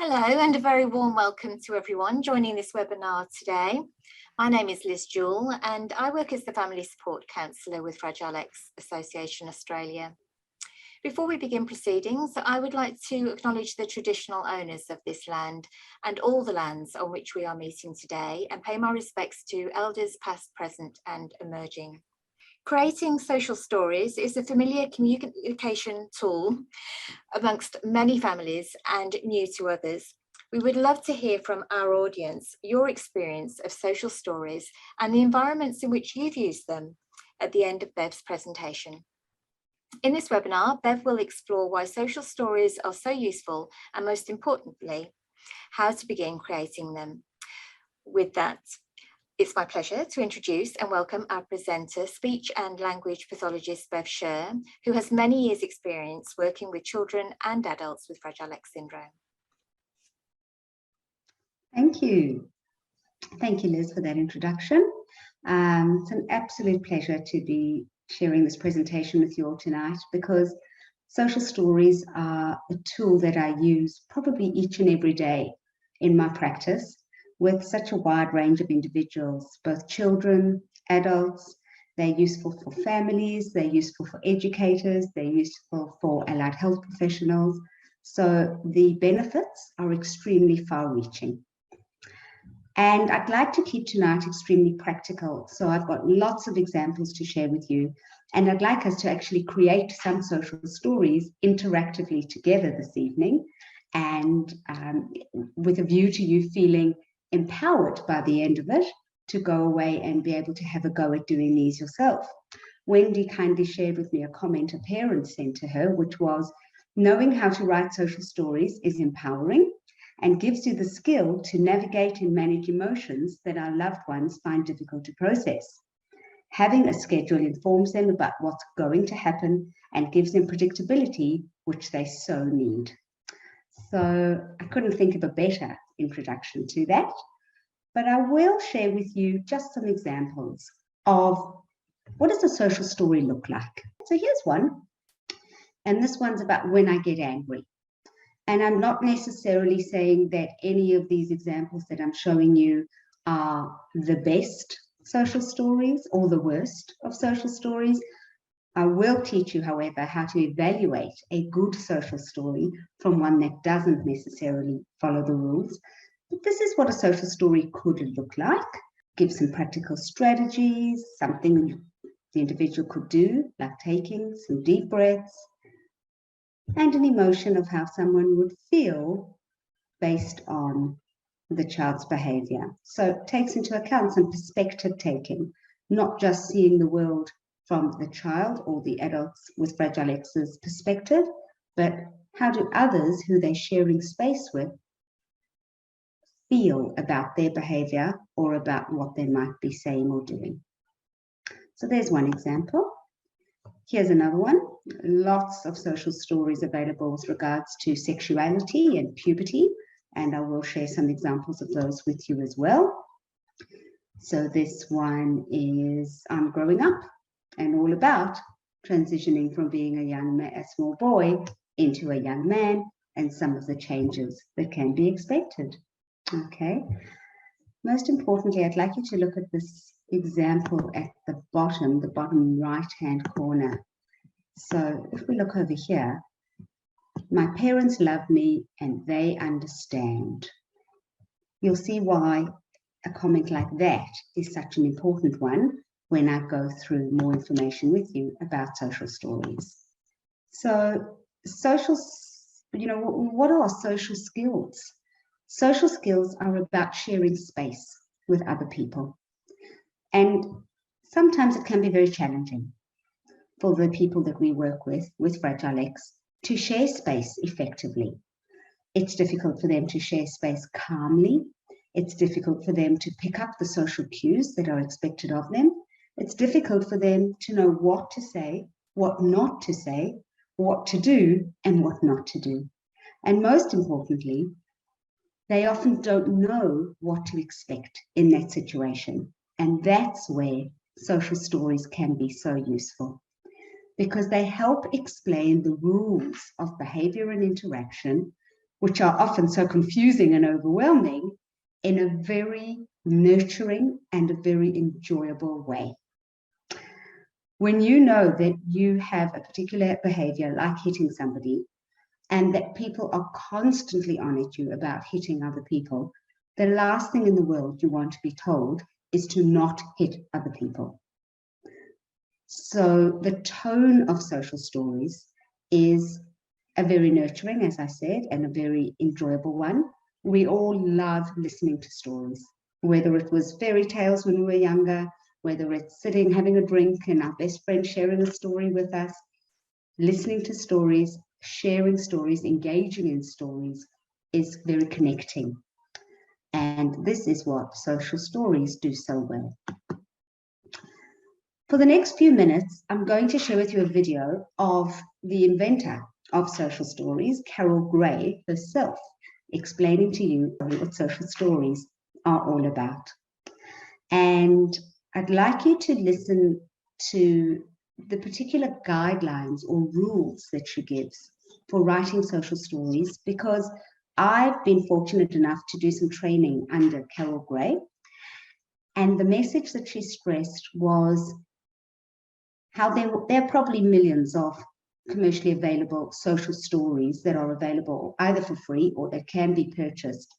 Hello and a very warm welcome to everyone joining this webinar today. My name is Liz Jewell and I work as the Family Support Counsellor with Fragile X Association Australia. Before we begin proceedings, I would like to acknowledge the traditional owners of this land and all the lands on which we are meeting today and pay my respects to elders past, present and emerging. Creating social stories is a familiar communication tool amongst many families and new to others. We would love to hear from our audience your experience of social stories and the environments in which you've used them at the end of Bev's presentation. In this webinar, Bev will explore why social stories are so useful and, most importantly, how to begin creating them. With that, it's my pleasure to introduce and welcome our presenter, speech and language pathologist Bev Sher, who has many years' experience working with children and adults with Fragile X syndrome. Thank you. Thank you, Liz, for that introduction. It's an absolute pleasure to be sharing this presentation with you all tonight because social stories are a tool that I use probably each and every day in my practice with such a wide range of individuals, both children, adults. They're useful for families, they're useful for educators, they're useful for allied health professionals. So the benefits are extremely far-reaching. And I'd like to keep tonight extremely practical. So I've got lots of examples to share with you. And I'd like us to actually create some social stories interactively together this evening, and with a view to you feeling empowered by the end of it to go away and be able to have a go at doing these yourself. Wendy kindly shared with me a comment a parent sent to her, which was, knowing how to write social stories is empowering and gives you the skill to navigate and manage emotions that our loved ones find difficult to process. Having a schedule informs them about what's going to happen and gives them predictability, which they so need. So I couldn't think of a better introduction to that, but I will share with you just some examples of what does a social story look like. So here's one, and this one's about when I get angry. And I'm not necessarily saying that any of these examples that I'm showing you are the best social stories or the worst of social stories. I will teach you, however, how to evaluate a good social story from one that doesn't necessarily follow the rules. But this is what a social story could look like. Give some practical strategies, something the individual could do, like taking some deep breaths, and an emotion of how someone would feel based on the child's behavior. So it takes into account some perspective taking, not just seeing the world from the child or the adults with Fragile X's perspective, but how do others who they're sharing space with feel about their behavior or about what they might be saying or doing. So there's one example. Here's another one. Lots of social stories available with regards to sexuality and puberty, and I will share some examples of those with you as well. So this one is I'm growing up, and all about transitioning from being a small boy into a young man and some of the changes that can be expected. Okay. Most importantly, I'd like you to look at this example at the bottom right-hand corner. So if we look over here, my parents love me and they understand. You'll see why a comment like that is such an important one when I go through more information with you about social stories. So what are social skills? Social skills are about sharing space with other people. And sometimes it can be very challenging for the people that we work with Fragile X, to share space effectively. It's difficult for them to share space calmly. It's difficult for them to pick up the social cues that are expected of them. It's difficult for them to know what to say, what not to say, what to do, and what not to do. And most importantly, they often don't know what to expect in that situation. And that's where social stories can be so useful, because they help explain the rules of behavior and interaction which are often so confusing and overwhelming, in a very nurturing and a very enjoyable way. When you know that you have a particular behavior, like hitting somebody, and that people are constantly on at you about hitting other people, the last thing in the world you want to be told is to not hit other people. So the tone of social stories is a very nurturing, as I said, and a very enjoyable one. We all love listening to stories, whether it was fairy tales when we were younger, whether it's sitting, having a drink, and our best friend sharing a story with us. Listening to stories, sharing stories, engaging in stories is very connecting. And this is what social stories do so well. For the next few minutes, I'm going to share with you a video of the inventor of social stories, Carol Gray herself, explaining to you what social stories are all about. And I'd like you to listen to the particular guidelines or rules that she gives for writing social stories, because I've been fortunate enough to do some training under Carol Gray. And the message that she stressed was how there are probably millions of commercially available social stories that are available either for free or that can be purchased.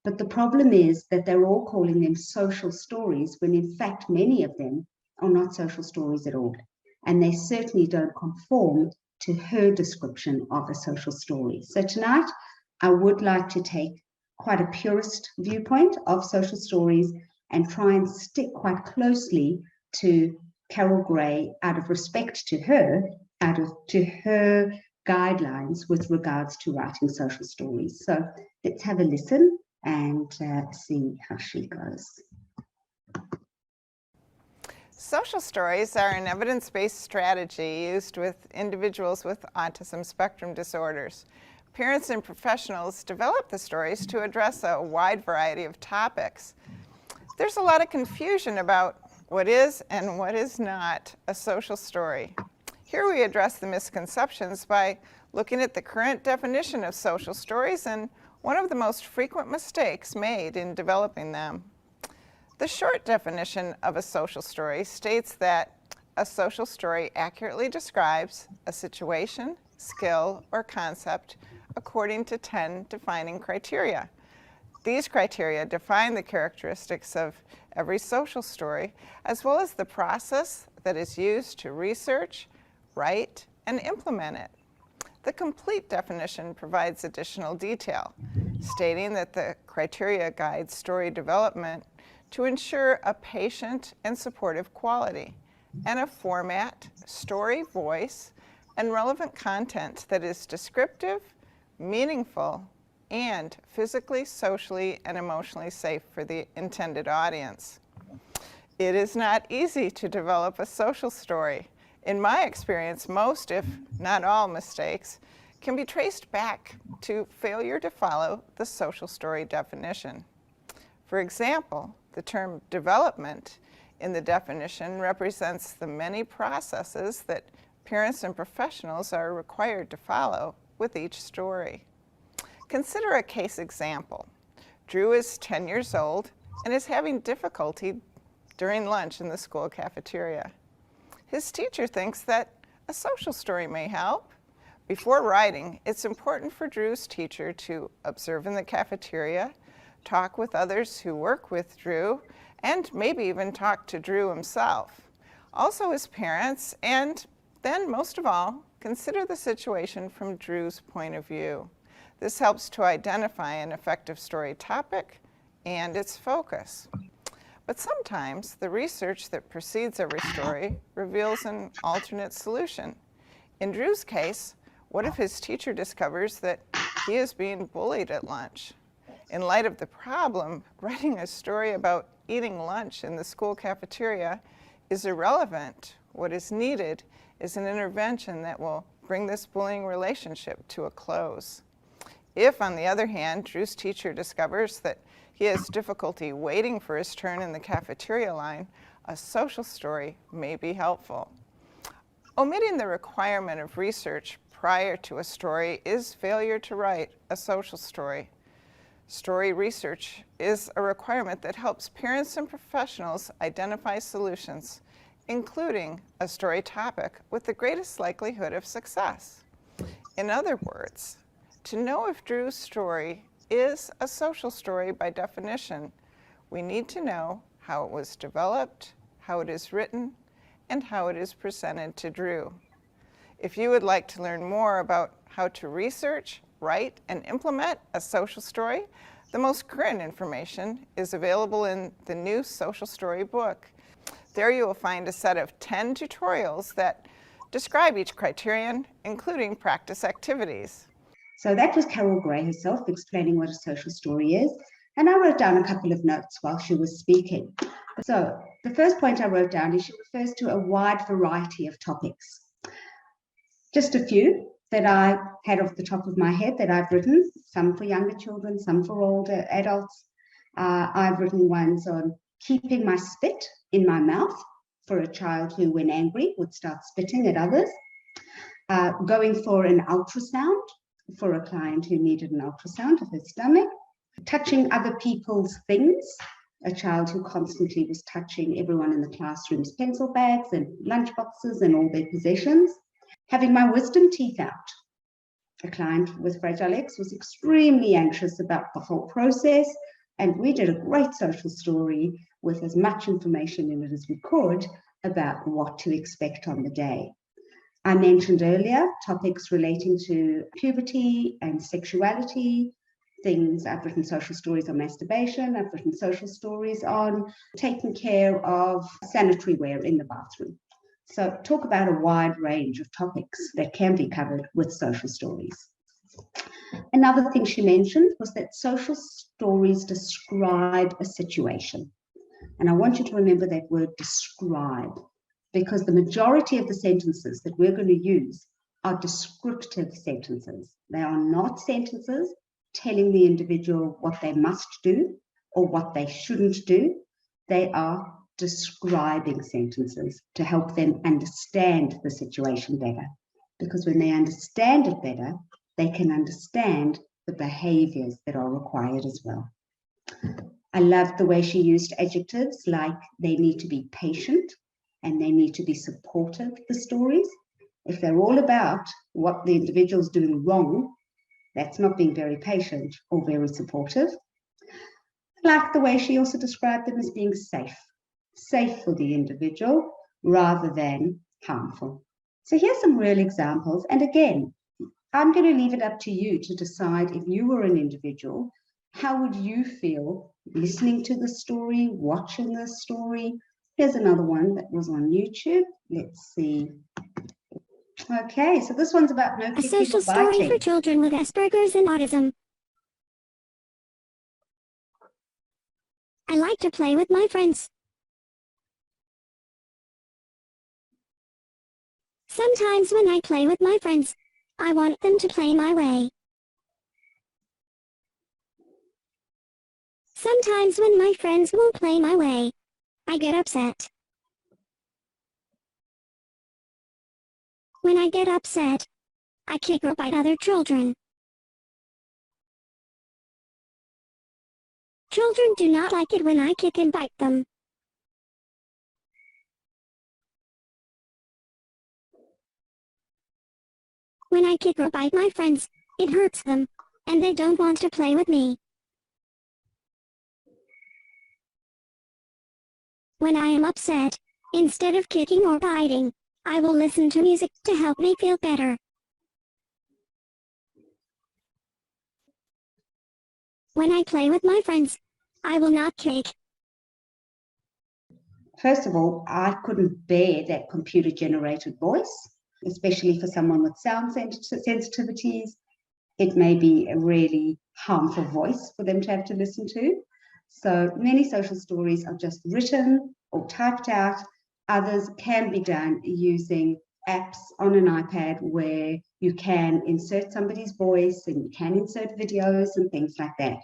But the problem is that they're all calling them social stories when in fact many of them are not social stories at all. And they certainly don't conform to her description of a social story. So tonight, I would like to take quite a purist viewpoint of social stories and try and stick quite closely to Carol Gray out of respect to her, to her guidelines with regards to writing social stories. So let's have a listen and see how she goes. Social stories are an evidence-based strategy used with individuals with autism spectrum disorders. Parents and professionals develop the stories to address a wide variety of topics. There's a lot of confusion about what is and what is not a social story. Here we address the misconceptions by looking at the current definition of social stories and one of the most frequent mistakes made in developing them. The short definition of a social story states that a social story accurately describes a situation, skill, or concept according to 10 defining criteria. These criteria define the characteristics of every social story, as well as the process that is used to research, write, and implement it. The complete definition provides additional detail, stating that the criteria guide story development to ensure a patient and supportive quality, and a format, story voice, and relevant content that is descriptive, meaningful, and physically, socially, and emotionally safe for the intended audience. It is not easy to develop a social story. In my experience, most, if not all, mistakes can be traced back to failure to follow the social story definition. For example, the term development in the definition represents the many processes that parents and professionals are required to follow with each story. Consider a case example. Drew is 10 years old and is having difficulty during lunch in the school cafeteria. His teacher thinks that a social story may help. Before writing, it's important for Drew's teacher to observe in the cafeteria, talk with others who work with Drew, and maybe even talk to Drew himself. Also his parents, and then most of all, consider the situation from Drew's point of view. This helps to identify an effective story topic and its focus. But sometimes the research that precedes every story reveals an alternate solution. In Drew's case, what if his teacher discovers that he is being bullied at lunch? In light of the problem, writing a story about eating lunch in the school cafeteria is irrelevant. What is needed is an intervention that will bring this bullying relationship to a close. If, on the other hand, Drew's teacher discovers that he has difficulty waiting for his turn in the cafeteria line, a social story may be helpful. Omitting the requirement of research prior to a story is failure to write a social story. Story research is a requirement that helps parents and professionals identify solutions, including a story topic with the greatest likelihood of success. In other words, to know if Drew's story is a social story by definition, we need to know how it was developed, how it is written, and how it is presented to Drew. If you would like to learn more about how to research, write, and implement a social story, the most current information is available in the new Social Story book. There you will find a set of 10 tutorials that describe each criterion, including practice activities. So that was Carol Gray herself explaining what a social story is. And I wrote down a couple of notes while she was speaking. So the first point I wrote down is she refers to a wide variety of topics. Just a few that I had off the top of my head that I've written, some for younger children, some for older adults. I've written ones on keeping my spit in my mouth for a child who, when angry, would start spitting at others. Going for an ultrasound for a client who needed an ultrasound of his stomach. Touching other people's things, a child who constantly was touching everyone in the classroom's pencil bags and lunch boxes and all their possessions. Having my wisdom teeth out. A client with Fragile X was extremely anxious about the whole process, and we did a great social story with as much information in it as we could about what to expect on the day. I mentioned earlier topics relating to puberty and sexuality, things. I've written social stories on masturbation. I've written social stories on taking care of sanitary ware in the bathroom. So talk about a wide range of topics that can be covered with social stories. Another thing she mentioned was that social stories describe a situation. And I want you to remember that word describe, because the majority of the sentences that we're going to use are descriptive sentences. They are not sentences telling the individual what they must do or what they shouldn't do. They are describing sentences to help them understand the situation better. Because when they understand it better, they can understand the behaviours that are required as well. I loved the way she used adjectives like they need to be patient and they need to be supportive of the stories. If they're all about what the individual's doing wrong, that's not being very patient or very supportive. I liked the way she also described them as being safe for the individual rather than harmful. So here's some real examples. And again, I'm going to leave it up to you to decide if you were an individual, how would you feel listening to the story, watching the story? Here's another one that was on YouTube. Let's see. Okay, so this one's about no kicking or biting. A social story for children with Asperger's and autism. I like to play with my friends. Sometimes when I play with my friends, I want them to play my way. Sometimes when my friends won't play my way, I get upset. When I get upset, I kick or bite other children. Children do not like it when I kick and bite them. When I kick or bite my friends, it hurts them, and they don't want to play with me. When I am upset, instead of kicking or biting, I will listen to music to help me feel better. When I play with my friends, I will not kick. First of all, I couldn't bear that computer-generated voice, especially for someone with sound sensitivities. It may be a really harmful voice for them to have to listen to. So many social stories are just written or typed out. Others can be done using apps on an iPad where you can insert somebody's voice and you can insert videos and things like that.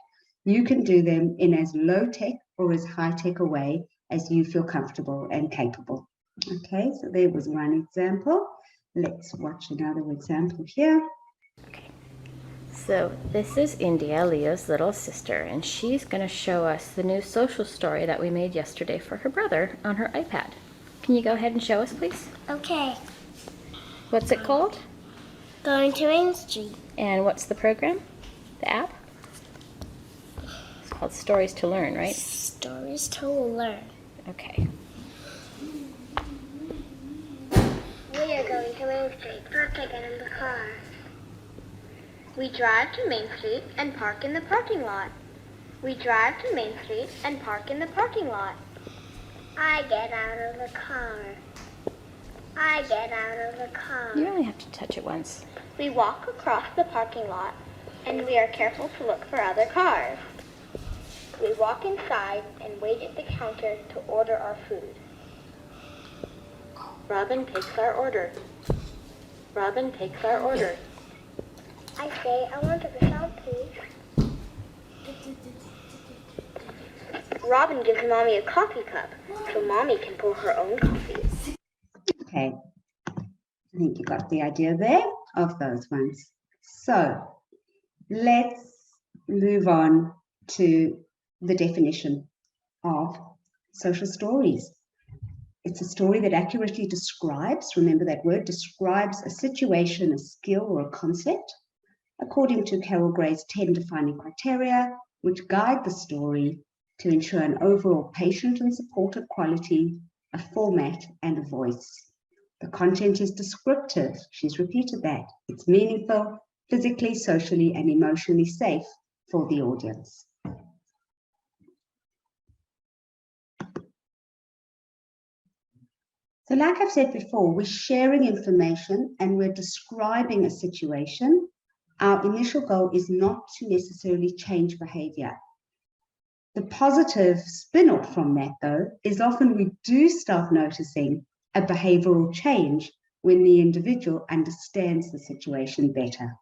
You can do them in as low-tech or as high-tech a way as you feel comfortable and capable. Okay, so there was one example. let's watch another example here. Okay. So this is India, Leo's little sister, and she's going to show us the new social story that we made yesterday for her brother on her iPad. Can you go ahead and show us, please? Okay. What's it called? Going to Main Street. And what's the program? The app? It's called Stories to Learn, right? Stories to Learn. Okay. We are going to Main Street. Let's get in the car. We drive to Main Street and park in the parking lot. We drive to Main Street and park in the parking lot. I get out of the car. I get out of the car. You only have to touch it once. We walk across the parking lot and we are careful to look for other cars. We walk inside and wait at the counter to order our food. Robin takes our order. Robin takes our order. I say, I want a croissant, please. Robin gives Mommy a coffee cup so Mommy can pour her own coffee. Okay, I think you got the idea there of those ones. So let's move on to the definition of social stories. It's a story that accurately describes, remember that word, describes a situation, a skill, or a concept, according to Carol Gray's 10 defining criteria, which guide the story to ensure an overall patient and supportive quality, a format, and a voice. The content is descriptive. She's repeated that. It's meaningful, physically, socially, and emotionally safe for the audience. So like I've said before, we're sharing information and we're describing a situation. Our initial goal is not to necessarily change behavior. The positive spin-off from that, though, is often we do start noticing a behavioral change when the individual understands the situation better.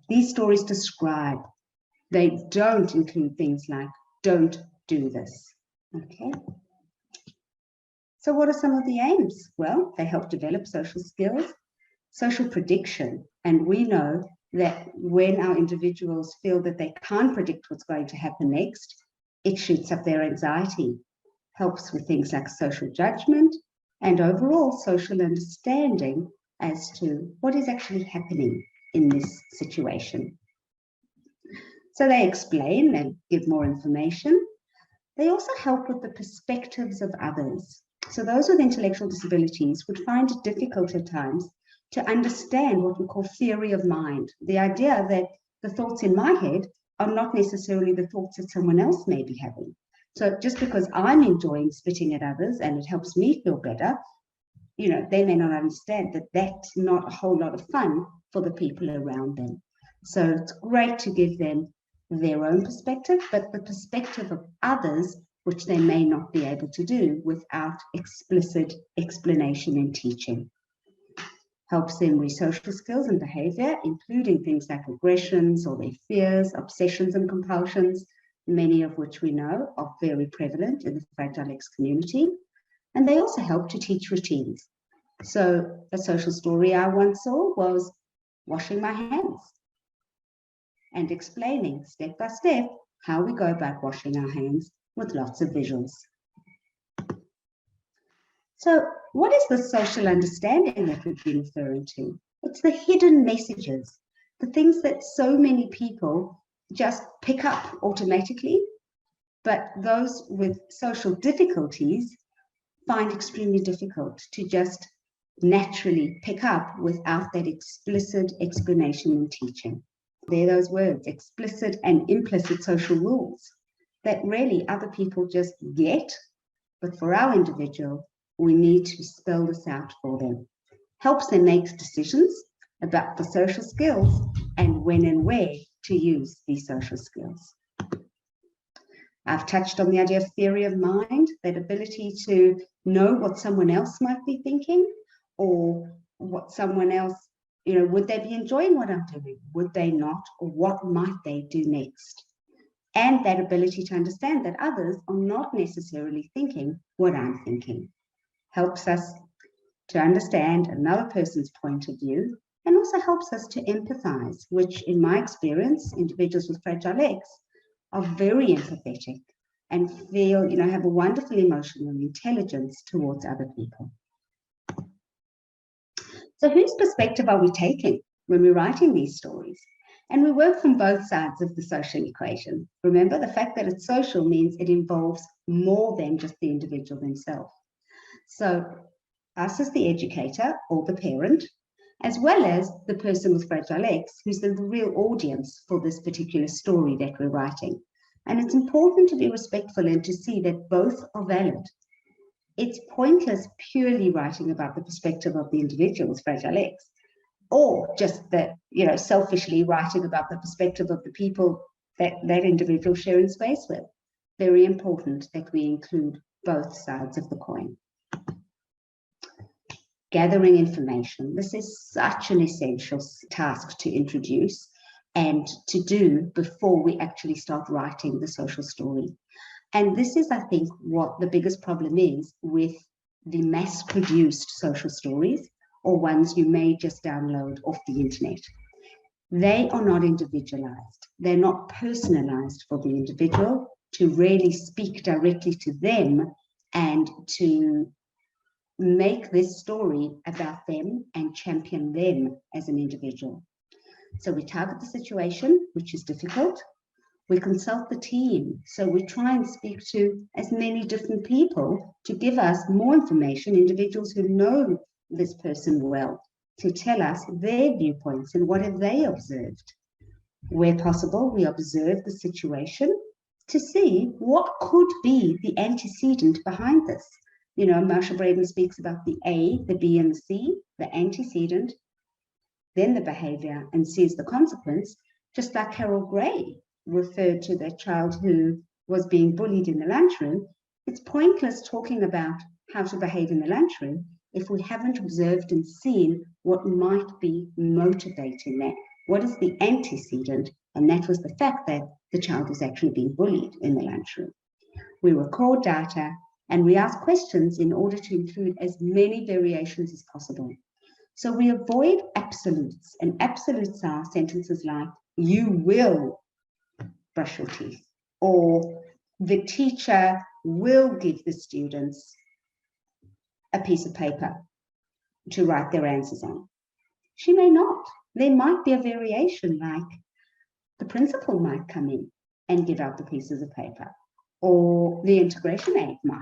These stories describe. They don't include things like, don't do this, okay? So what are some of the aims? Well, they help develop social skills, social prediction, and we know that when our individuals feel that they can't predict what's going to happen next, it shoots up their anxiety, helps with things like social judgment, and overall social understanding as to what is actually happening in this situation. So they explain and give more information. They also help with the perspectives of others. So those with intellectual disabilities would find it difficult at times to understand what we call theory of mind, the idea that the thoughts in my head are not necessarily the thoughts that someone else may be having. So just because I'm enjoying spitting at others and it helps me feel better, you know, they may not understand that that's not a whole lot of fun for the people around them. So it's great to give them their own perspective, but the perspective of others, which they may not be able to do without explicit explanation and teaching. Helps them with social skills and behavior, including things like aggressions or their fears, obsessions and compulsions, many of which we know are very prevalent in the Fragile X community. And they also help to teach routines. So a social story I once saw was washing my hands and explaining step by step how we go about washing our hands with lots of visuals. So what is the social understanding that we've been referring to? It's the hidden messages, the things that so many people just pick up automatically, but those with social difficulties find extremely difficult to just naturally pick up without that explicit explanation and teaching. They're those words, explicit and implicit social rules, that really other people just get, but for our individual, we need to spell this out for them. Helps them make decisions about the social skills and when and where to use these social skills. I've touched on the idea of theory of mind, that ability to know what someone else might be thinking, or what someone else, you know, would they be enjoying what I'm doing? Would they not? Or what might they do next? And that ability to understand that others are not necessarily thinking what I'm thinking. Helps us to understand another person's point of view, and also helps us to empathize, which in my experience, individuals with fragile X are very empathetic and feel, have a wonderful emotional intelligence towards other people. So whose perspective are we taking when we're writing these stories? And we work from both sides of the social equation. Remember, the fact that it's social means it involves more than just the individual themselves. So us as the educator or the parent, as well as the person with fragile X, who's the real audience for this particular story that we're writing. And it's important to be respectful and to see that both are valid. It's pointless purely writing about the perspective of the individual with fragile X, or just that, selfishly writing about the perspective of the people that that individual sharing space with. Very important that we include both sides of the coin. Gathering information. This is such an essential task to introduce and to do before we actually start writing the social story. And this is, I think, what the biggest problem is with the mass-produced social stories, or ones you may just download off the internet. They are not individualized. They're not personalized for the individual to really speak directly to them and to make this story about them and champion them as an individual. So we target the situation, which is difficult. We consult the team. So we try and speak to as many different people to give us more information, individuals who know this person well, to tell us their viewpoints and what have they observed. Where possible, we observe the situation to see what could be the antecedent behind this. Marshall Braden speaks about the A, the B, and the C, the antecedent, then the behavior, and sees the consequence, just like Carol Gray referred to that child who was being bullied in the lunchroom. It's pointless talking about how to behave in the lunchroom if we haven't observed and seen what might be motivating that. What is the antecedent? And that was the fact that the child was actually being bullied in the lunchroom. We record data and we ask questions in order to include as many variations as possible. So we avoid absolutes, and absolutes are sentences like, you will brush your teeth, or the teacher will give the students a piece of paper to write their answers on. She may not. There might be a variation, like the principal might come in and give out the pieces of paper, or the integration aide might.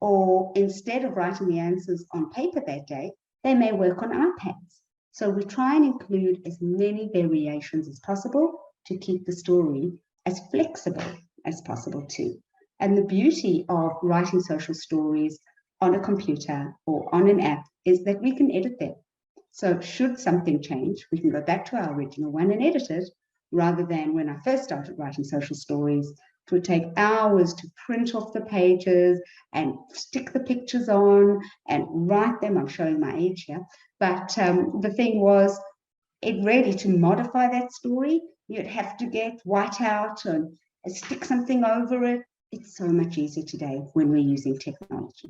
Or instead of writing the answers on paper that day, they may work on iPads. So we try and include as many variations as possible to keep the story as flexible as possible too. And the beauty of writing social stories on a computer or on an app is that we can edit them. So should something change, we can go back to our original one and edit it, rather than when I first started writing social stories, it would take hours to print off the pages and stick the pictures on and write them. I'm showing my age here. But the thing was, to modify that story, you'd have to get whiteout and stick something over it. It's so much easier today when we're using technology.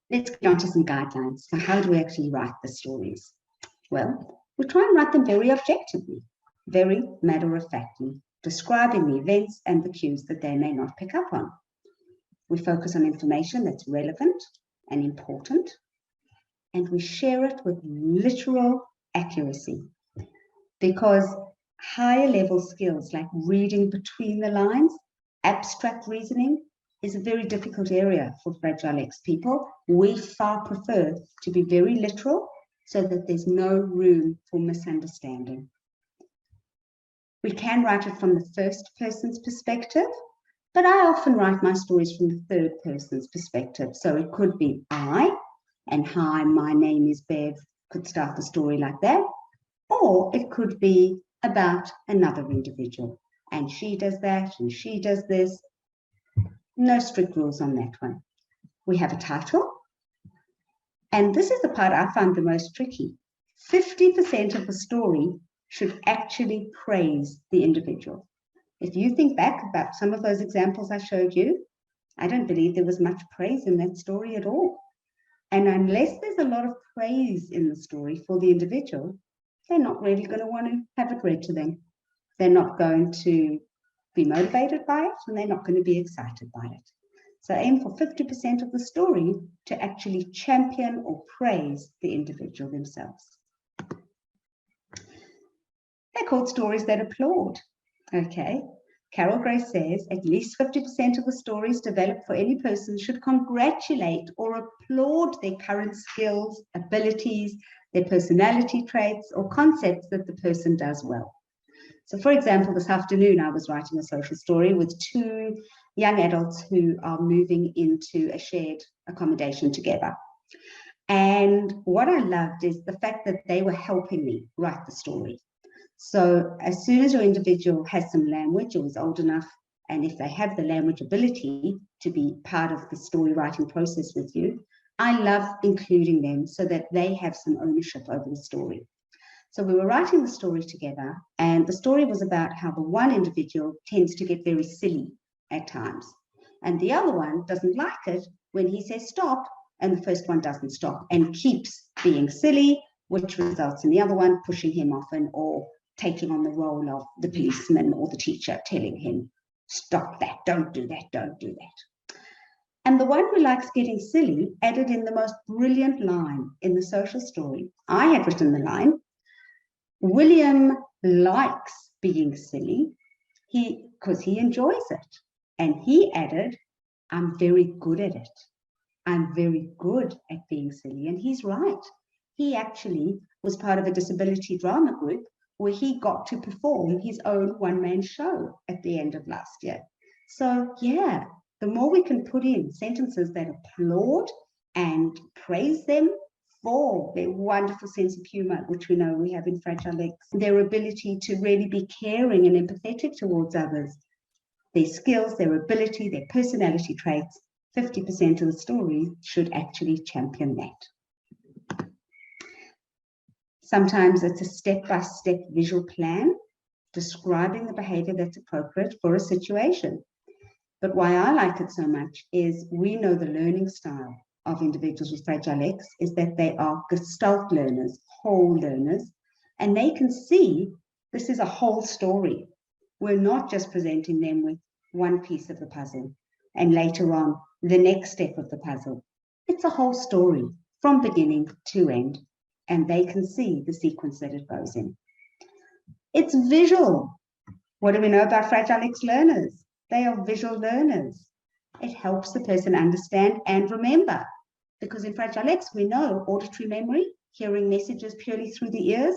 Let's get on to some guidelines. So how do we actually write the stories? Well, we try and write them very objectively, very matter-of-factly, describing the events and the cues that they may not pick up on. We focus on information that's relevant and important, and we share it with literal accuracy, because higher level skills like reading between the lines, abstract reasoning, is a very difficult area for Fragile X people. We far prefer to be very literal so that there's no room for misunderstanding. We can write it from the first person's perspective, but I often write my stories from the third person's perspective. So it could be I, and hi, my name is Bev, could start the story like that. Or it could be about another individual, and she does that, and she does this. No strict rules on that one. We have a title, and this is the part I found the most tricky. 50% of the story should actually praise the individual. If you think back about some of those examples I showed you, I don't believe there was much praise in that story at all. And unless there's a lot of praise in the story for the individual, they're not really going to want to have it read to them. They're not going to be motivated by it, and they're not going to be excited by it. So aim for 50% of the story to actually champion or praise the individual themselves. They're called stories that applaud. Okay. Carol Gray says at least 50% of the stories developed for any person should congratulate or applaud their current skills, abilities, their personality traits, or concepts that the person does well. So for example, this afternoon I was writing a social story with 2 young adults who are moving into a shared accommodation together. And what I loved is the fact that they were helping me write the story. So as soon as your individual has some language or is old enough, and if they have the language ability to be part of the story writing process with you, I love including them so that they have some ownership over the story. So we were writing the story together, and the story was about how the one individual tends to get very silly at times, and the other one doesn't like it when he says stop, and the first one doesn't stop and keeps being silly, which results in the other one pushing him often or taking on the role of the policeman or the teacher, telling him, stop that, don't do that, don't do that. And the one who likes getting silly added in the most brilliant line in the social story. I had written the line, William likes being silly because he enjoys it. And he added, I'm very good at it. I'm very good at being silly. And he's right. He actually was part of a disability drama group where he got to perform his own one-man show at the end of last year. So yeah, the more we can put in sentences that applaud and praise them for their wonderful sense of humor, which we know we have in Fragile X, their ability to really be caring and empathetic towards others, their skills, their ability, their personality traits, 50% of the story should actually champion that. Sometimes it's a step-by-step visual plan describing the behavior that's appropriate for a situation. But why I like it so much is we know the learning style of individuals with Fragile X is that they are gestalt learners, whole learners, and they can see this is a whole story. We're not just presenting them with one piece of the puzzle and later on the next step of the puzzle. It's a whole story from beginning to end, and they can see the sequence that it goes in. It's visual. What do we know about Fragile X learners? They are visual learners. It helps the person understand and remember, because in Fragile X, we know auditory memory, hearing messages purely through the ears,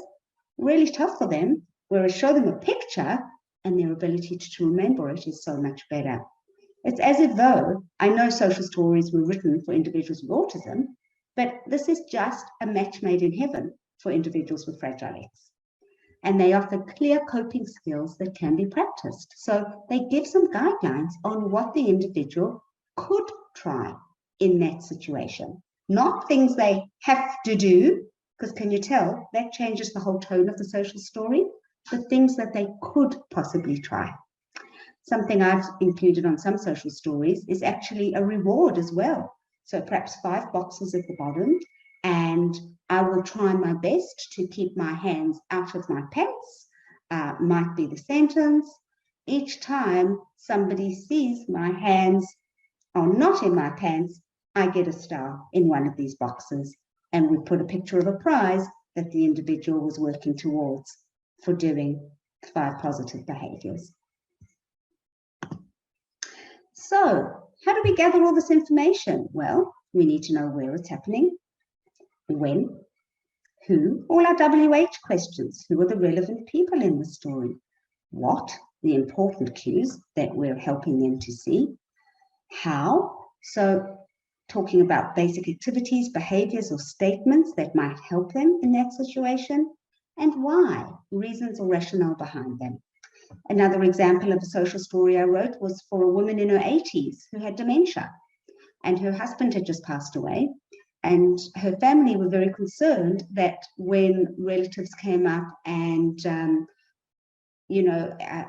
really tough for them, whereas show them a picture and their ability to remember it is so much better. It's as if though, I know social stories were written for individuals with autism, but this is just a match made in heaven for individuals with Fragile X. And they offer clear coping skills that can be practiced. So they give some guidelines on what the individual could try in that situation. Not things they have to do, because can you tell, that changes the whole tone of the social story, but things that they could possibly try. Something I've included on some social stories is actually a reward as well. So perhaps 5 boxes at the bottom, and I will try my best to keep my hands out of my pants, might be the sentence. Each time somebody sees my hands are not in my pants, I get a star in one of these boxes, and we put a picture of a prize that the individual was working towards for doing 5 positive behaviours. So how do we gather all this information? Well, we need to know where it's happening, when, who, all our WH questions. Who are the relevant people in the story? What, the important cues that we're helping them to see. How, so talking about basic activities, behaviours or statements that might help them in that situation. And why, reasons or rationale behind them. Another example of a social story I wrote was for a woman in her 80s who had dementia, and her husband had just passed away, and her family were very concerned that when relatives came up and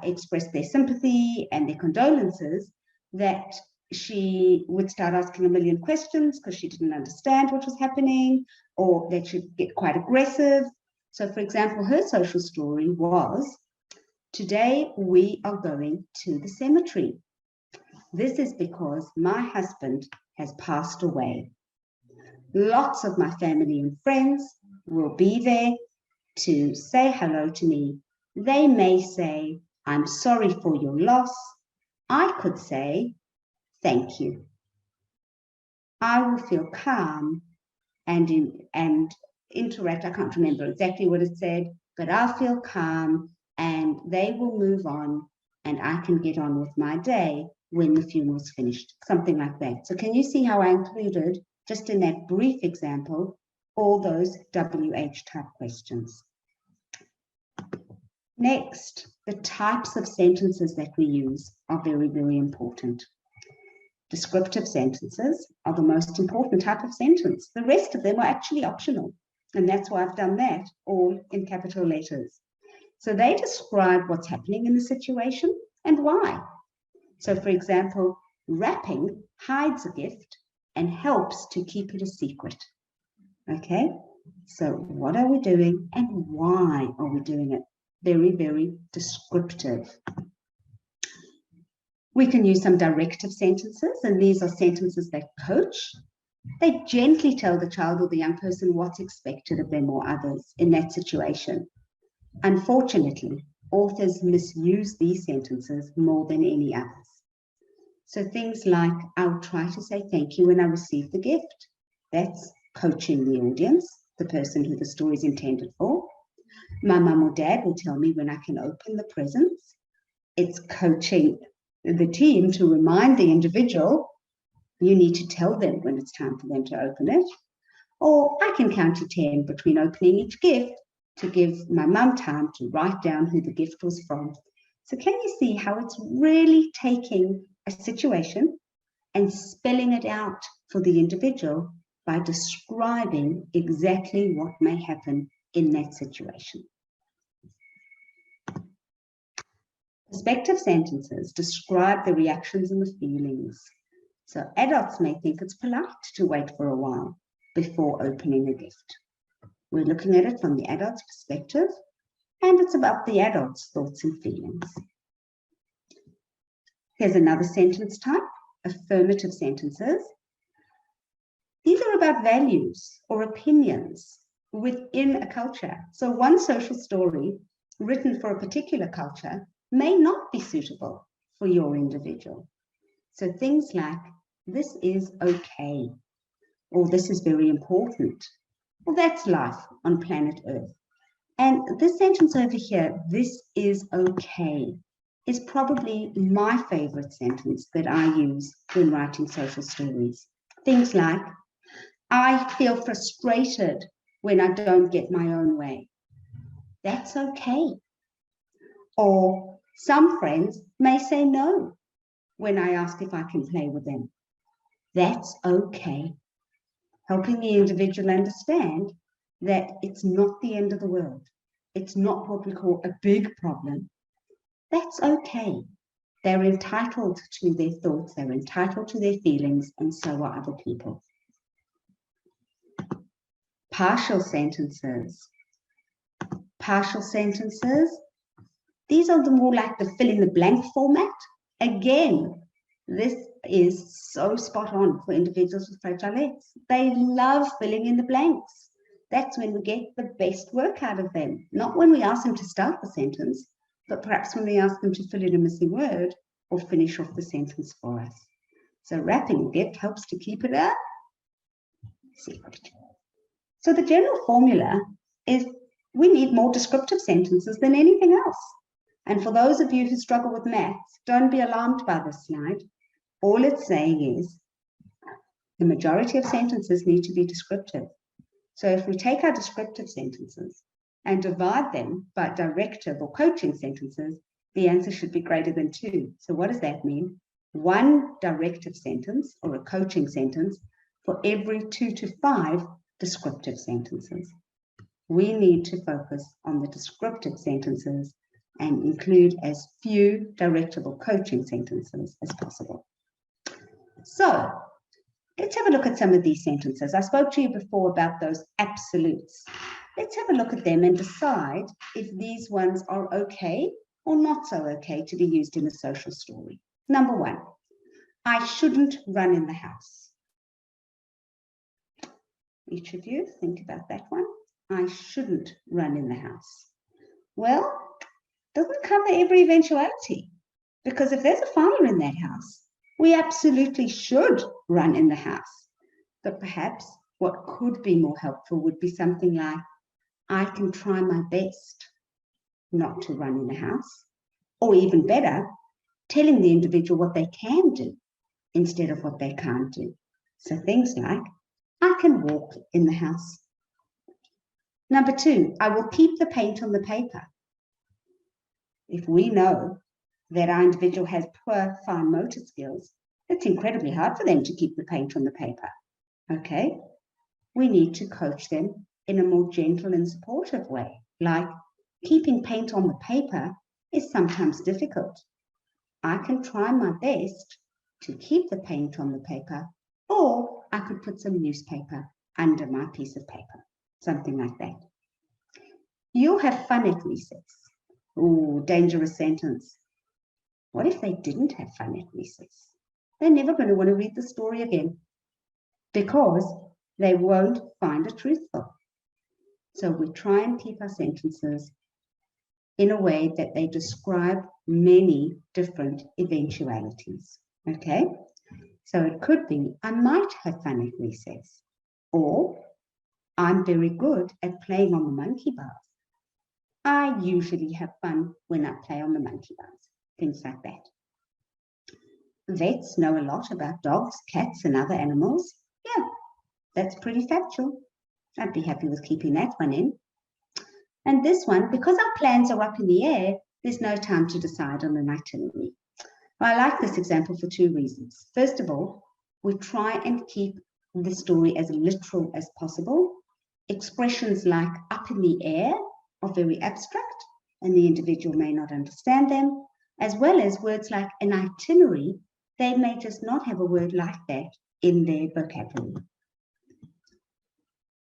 expressed their sympathy and their condolences, that she would start asking a million questions because she didn't understand what was happening, or that she'd get quite aggressive. So, for example, her social story was, today we are going to the cemetery. This is because my husband has passed away. Lots of my family and friends will be there to say hello to me. They may say, I'm sorry for your loss. I could say, thank you. I will feel calm and interact. I can't remember exactly what it said, but I'll feel calm and they will move on and I can get on with my day when the funeral's finished, something like that. So can you see how I included, just in that brief example, all those WH type questions? Next, the types of sentences that we use are very, very important. Descriptive sentences are the most important type of sentence. The rest of them are actually optional. And that's why I've done that all in capital letters. So they describe what's happening in the situation and why. So for example, wrapping hides a gift and helps to keep it a secret. Okay, so what are we doing and why are we doing it? Very, very descriptive. We can use some directive sentences, and these are sentences that coach. They gently tell the child or the young person what's expected of them or others in that situation. Unfortunately, authors misuse these sentences more than any others. So things like, I'll try to say thank you when I receive the gift. That's coaching the audience, the person who the story is intended for. My mum or dad will tell me when I can open the presents. It's coaching the team to remind the individual, you need to tell them when it's time for them to open it. Or I can count to 10 between opening each gift to give my mum time to write down who the gift was from. So can you see how it's really taking a situation and spelling it out for the individual by describing exactly what may happen in that situation? Perspective sentences describe the reactions and the feelings. So adults may think it's polite to wait for a while before opening a gift. We're looking at it from the adult's perspective, and it's about the adult's thoughts and feelings. Here's another sentence type, affirmative sentences. These are about values or opinions within a culture. So one social story written for a particular culture may not be suitable for your individual. So things like, this is okay, or this is very important, or that's life on planet Earth. And this sentence over here, this is okay, is probably my favorite sentence that I use when writing social stories. Things like, I feel frustrated when I don't get my own way. That's okay. Or some friends may say no when I ask if I can play with them. That's okay. Helping the individual understand that it's not the end of the world. It's not what we call a big problem. That's okay. They're entitled to their thoughts, they're entitled to their feelings, and so are other people. Partial sentences. Partial sentences. These are the more like the fill in the blank format. Again, this is so spot on for individuals with fragile X. They love filling in the blanks. That's when we get the best work out of them. Not when we ask them to start the sentence, but perhaps when we ask them to fill in a missing word or finish off the sentence for us. So wrapping a gift helps to keep it a secret. So the general formula is we need more descriptive sentences than anything else. And for those of you who struggle with maths, don't be alarmed by this slide. All it's saying is the majority of sentences need to be descriptive. So if we take our descriptive sentences and divide them by directive or coaching sentences, the answer should be greater than 2. So what does that mean? 1 directive sentence or a coaching sentence for every 2 to 5 descriptive sentences. We need to focus on the descriptive sentences and include as few directive or coaching sentences as possible. So let's have a look at some of these sentences. I spoke to you before about those absolutes. Let's have a look at them and decide if these ones are okay or not so okay to be used in a social story. Number one, I shouldn't run in the house. Each of you think about that one. I shouldn't run in the house. Well, doesn't cover every eventuality, because if there's a fire in that house, we absolutely should run in the house. But perhaps what could be more helpful would be something like, I can try my best not to run in the house. Or even better, telling the individual what they can do instead of what they can't do. So things like, I can walk in the house. Number two, I will keep the paint on the paper. If we know that our individual has poor fine motor skills, it's incredibly hard for them to keep the paint on the paper. Okay, we need to coach them in a more gentle and supportive way, like keeping paint on the paper is sometimes difficult. I can try my best to keep the paint on the paper, or I could put some newspaper under my piece of paper, something like that. You'll have fun at recess. Ooh, dangerous sentence. What if they didn't have fun at recess? They're never going to want to read the story again because they won't find it truthful. So we try and keep our sentences in a way that they describe many different eventualities. Okay, so it could be, I might have fun at recess, or I'm very good at playing on the monkey bars. I usually have fun when I play on the monkey bars, things like that. Vets know a lot about dogs, cats, and other animals. Yeah, that's pretty factual. I'd be happy with keeping that one in. And this one, because our plans are up in the air, there's no time to decide on an itinerary. Well, I like this example for two reasons. First of all, we try and keep the story as literal as possible. Expressions like up in the air are very abstract and the individual may not understand them, as well as words like an itinerary. They may just not have a word like that in their vocabulary.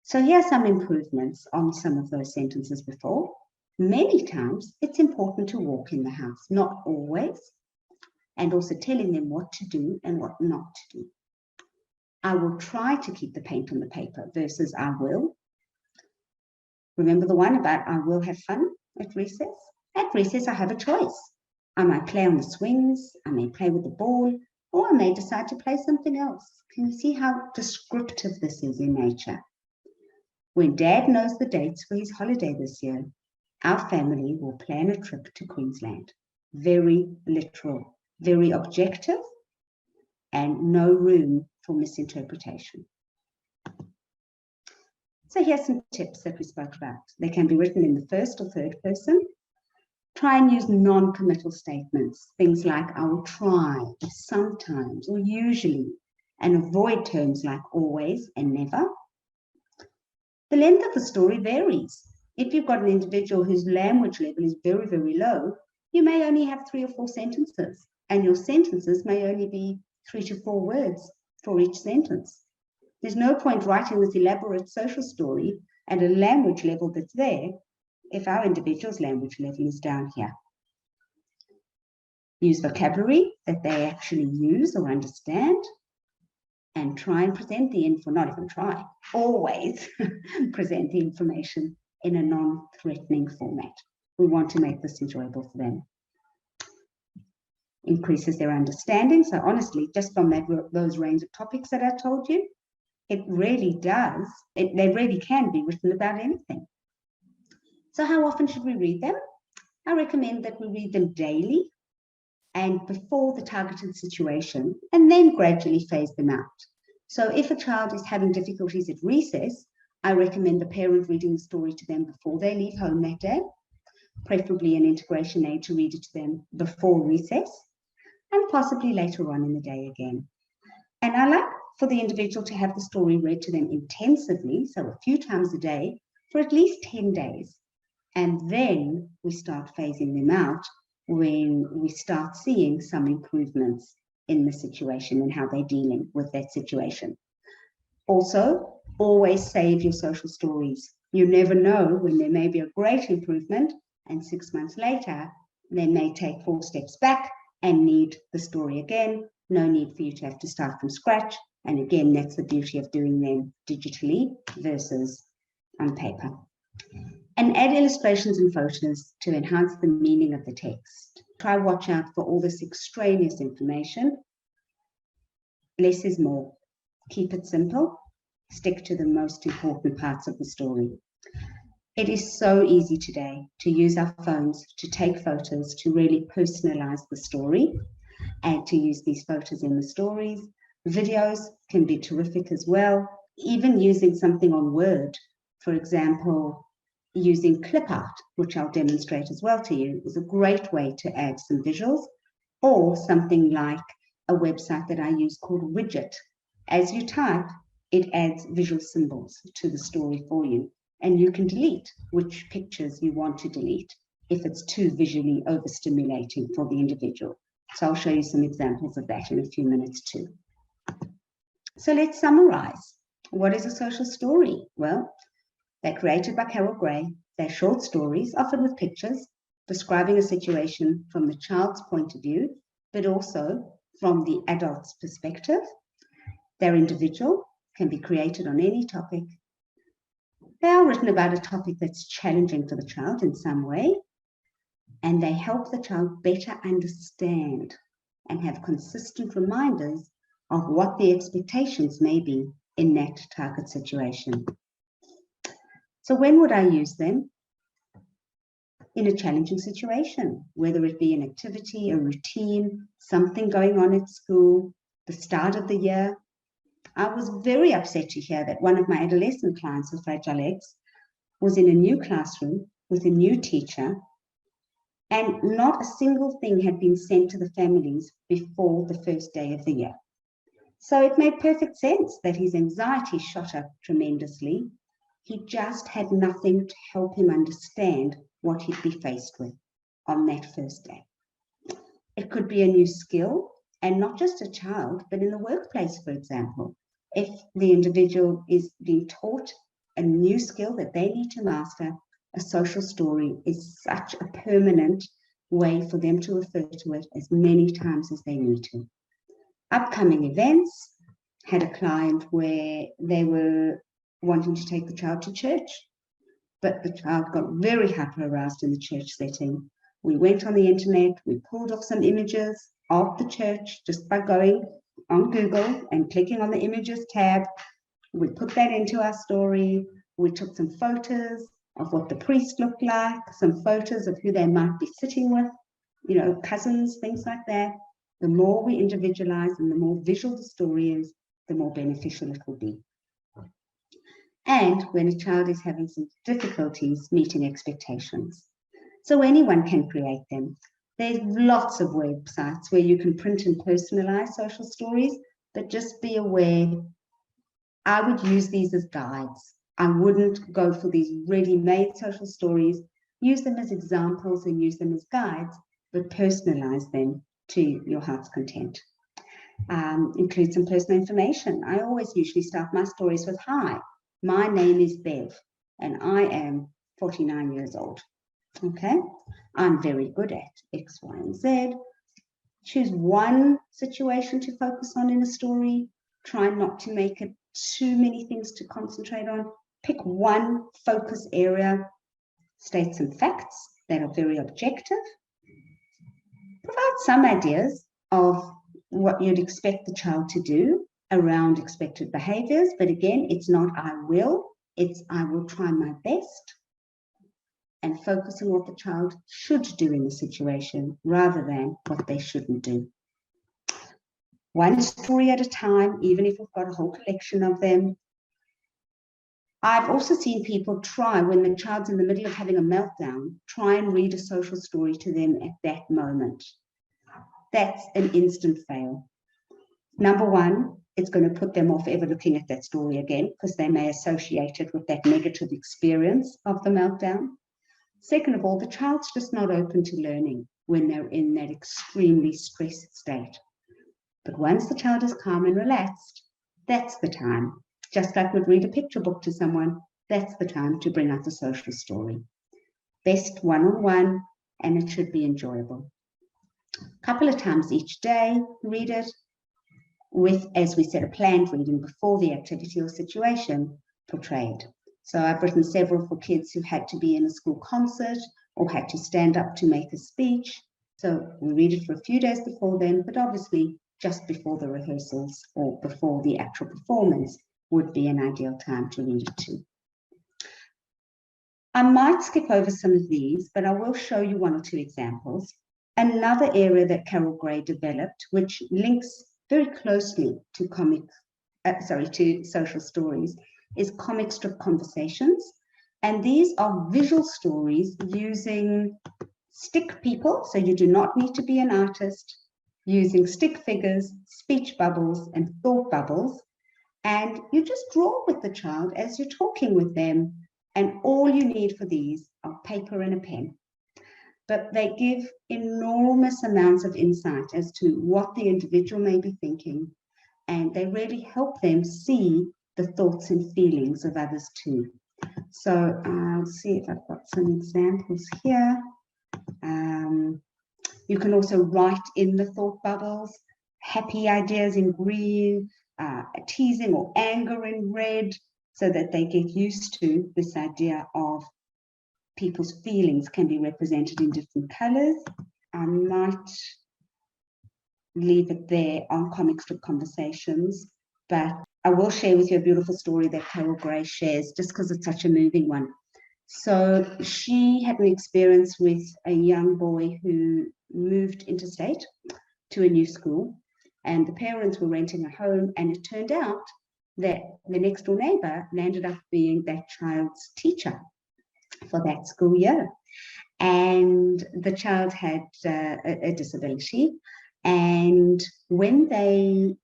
So here are some improvements on some of those sentences before. Many times it's important to walk in the house, not always, and also telling them what to do and what not to do. I will try to keep the paint on the paper versus I will. Remember the one about I will have fun at recess? At recess, I have a choice. I might play on the swings, I may play with the ball, or I may decide to play something else. Can you see how descriptive this is in nature? When Dad knows the dates for his holiday this year, our family will plan a trip to Queensland. Very literal, very objective, and no room for misinterpretation. So here's some tips that we spoke about. They can be written in the first or third person. Try and use non-committal statements, things like I will try, or sometimes, or usually, and avoid terms like always and never. The length of the story varies. If you've got an individual whose language level is very, very low, you may only have 3 or 4 sentences, and your sentences may only be 3 to 4 words for each sentence. There's no point writing this elaborate social story at a language level that's there if our individual's language level is down here. Use vocabulary that they actually use or understand, and try and present the info, not even try, always present the information in a non-threatening format. We want to make this enjoyable for them. Increases their understanding. So honestly, just from those range of topics that I told you, it really does, they really can be written about anything. So how often should we read them? I recommend that we read them daily and before the targeted situation, and then gradually phase them out. So if a child is having difficulties at recess, I recommend the parent reading the story to them before they leave home that day, preferably an integration aid to read it to them before recess, and possibly later on in the day again. And I like for the individual to have the story read to them intensively, so a few times a day, for at least 10 days. And then we start phasing them out when we start seeing some improvements in the situation and how they're dealing with that situation. Also, always save your social stories. You never know when there may be a great improvement, and 6 months later, they may take 4 steps back and need the story again. No need for you to have to start from scratch. And again, that's the beauty of doing them digitally versus on paper. And add illustrations and photos to enhance the meaning of the text. Try watch out for all this extraneous information. Less is more. Keep it simple. Stick to the most important parts of the story. It is so easy today to use our phones to take photos to really personalize the story and to use these photos in the stories. Videos can be terrific as well. Even using something on Word, for example, using clip art, which I'll demonstrate as well to you, is a great way to add some visuals, or something like a website that I use called Widget. As you type, it adds visual symbols to the story for you, and you can delete which pictures you want to delete if it's too visually overstimulating for the individual. So I'll show you some examples of that in a few minutes too. So let's summarize. What is a social story? Well, they're created by Carol Gray. They're short stories, often with pictures, describing a situation from the child's point of view, but also from the adult's perspective. They're individual, can be created on any topic. They are written about a topic that's challenging for the child in some way, and they help the child better understand and have consistent reminders of what the expectations may be in that target situation. So when would I use them? In a challenging situation, whether it be an activity, a routine, something going on at school, the start of the year. I was very upset to hear that one of my adolescent clients with Fragile X was in a new classroom with a new teacher, and not a single thing had been sent to the families before the first day of the year. So it made perfect sense that his anxiety shot up tremendously. He just had nothing to help him understand what he'd be faced with on that first day. It could be a new skill, and not just a child, but in the workplace, for example. If the individual is being taught a new skill that they need to master, a social story is such a permanent way for them to refer to it as many times as they need to. Upcoming events, had a client where they were wanting to take the child to church, but the child got very hyper-aroused in the church setting. We went on the internet, we pulled off some images of the church just by going on Google and clicking on the images tab. We put that into our story. We took some photos of what the priest looked like, some photos of who they might be sitting with, cousins, things like that. The more we individualize and the more visual the story is, the more beneficial it will be. And when a child is having some difficulties meeting expectations. So anyone can create them. There's lots of websites where you can print and personalize social stories, but just be aware, I would use these as guides. I wouldn't go for these ready-made social stories. Use them as examples and use them as guides, but personalize them to your heart's content. Include some personal information. I always usually start my stories with, hi, my name is Bev, and I am 49 years old. Okay, I'm very good at X, Y, and Z. Choose one situation to focus on in a story. Try not to make it too many things to concentrate on. Pick one focus area. State some facts that are very objective. Provide some ideas of what you'd expect the child to do around expected behaviours. But again, it's not I will, it's I will try my best. And focus on what the child should do in the situation rather than what they shouldn't do. One story at a time, even if we've got a whole collection of them. I've also seen people try, when the child's in the middle of having a meltdown, try and read a social story to them at that moment. That's an instant fail. Number one, it's going to put them off ever looking at that story again because they may associate it with that negative experience of the meltdown. Second of all, the child's just not open to learning when they're in that extremely stressed state. But once the child is calm and relaxed, that's the time. Just like we'd read a picture book to someone, that's the time to bring out the social story. Best one-on-one, and it should be enjoyable. A couple of times each day, read it with, as we said, a planned reading before the activity or situation portrayed. So I've written several for kids who had to be in a school concert or had to stand up to make a speech. So we read it for a few days before then, but obviously just before the rehearsals or before the actual performance would be an ideal time to read it to. I might skip over some of these, but I will show you one or two examples. Another area that Carol Gray developed, which links very closely to to social stories, is comic strip conversations. And these are visual stories using stick people, so you do not need to be an artist, using stick figures, speech bubbles, and thought bubbles. And you just draw with the child as you're talking with them. And all you need for these are paper and a pen. But they give enormous amounts of insight as to what the individual may be thinking. And they really help them see the thoughts and feelings of others too. So I'll see if I've got some examples here. You can also write in the thought bubbles, happy ideas in green, teasing or anger in red, so that they get used to this idea of people's feelings can be represented in different colors. I might leave it there on comic strip conversations, but I will share with you a beautiful story that Carol Gray shares just because it's such a moving one. So she had an experience with a young boy who moved interstate to a new school, and the parents were renting a home, and it turned out that the next door neighbor ended up being that child's teacher for that school year. And the child had a disability. And when the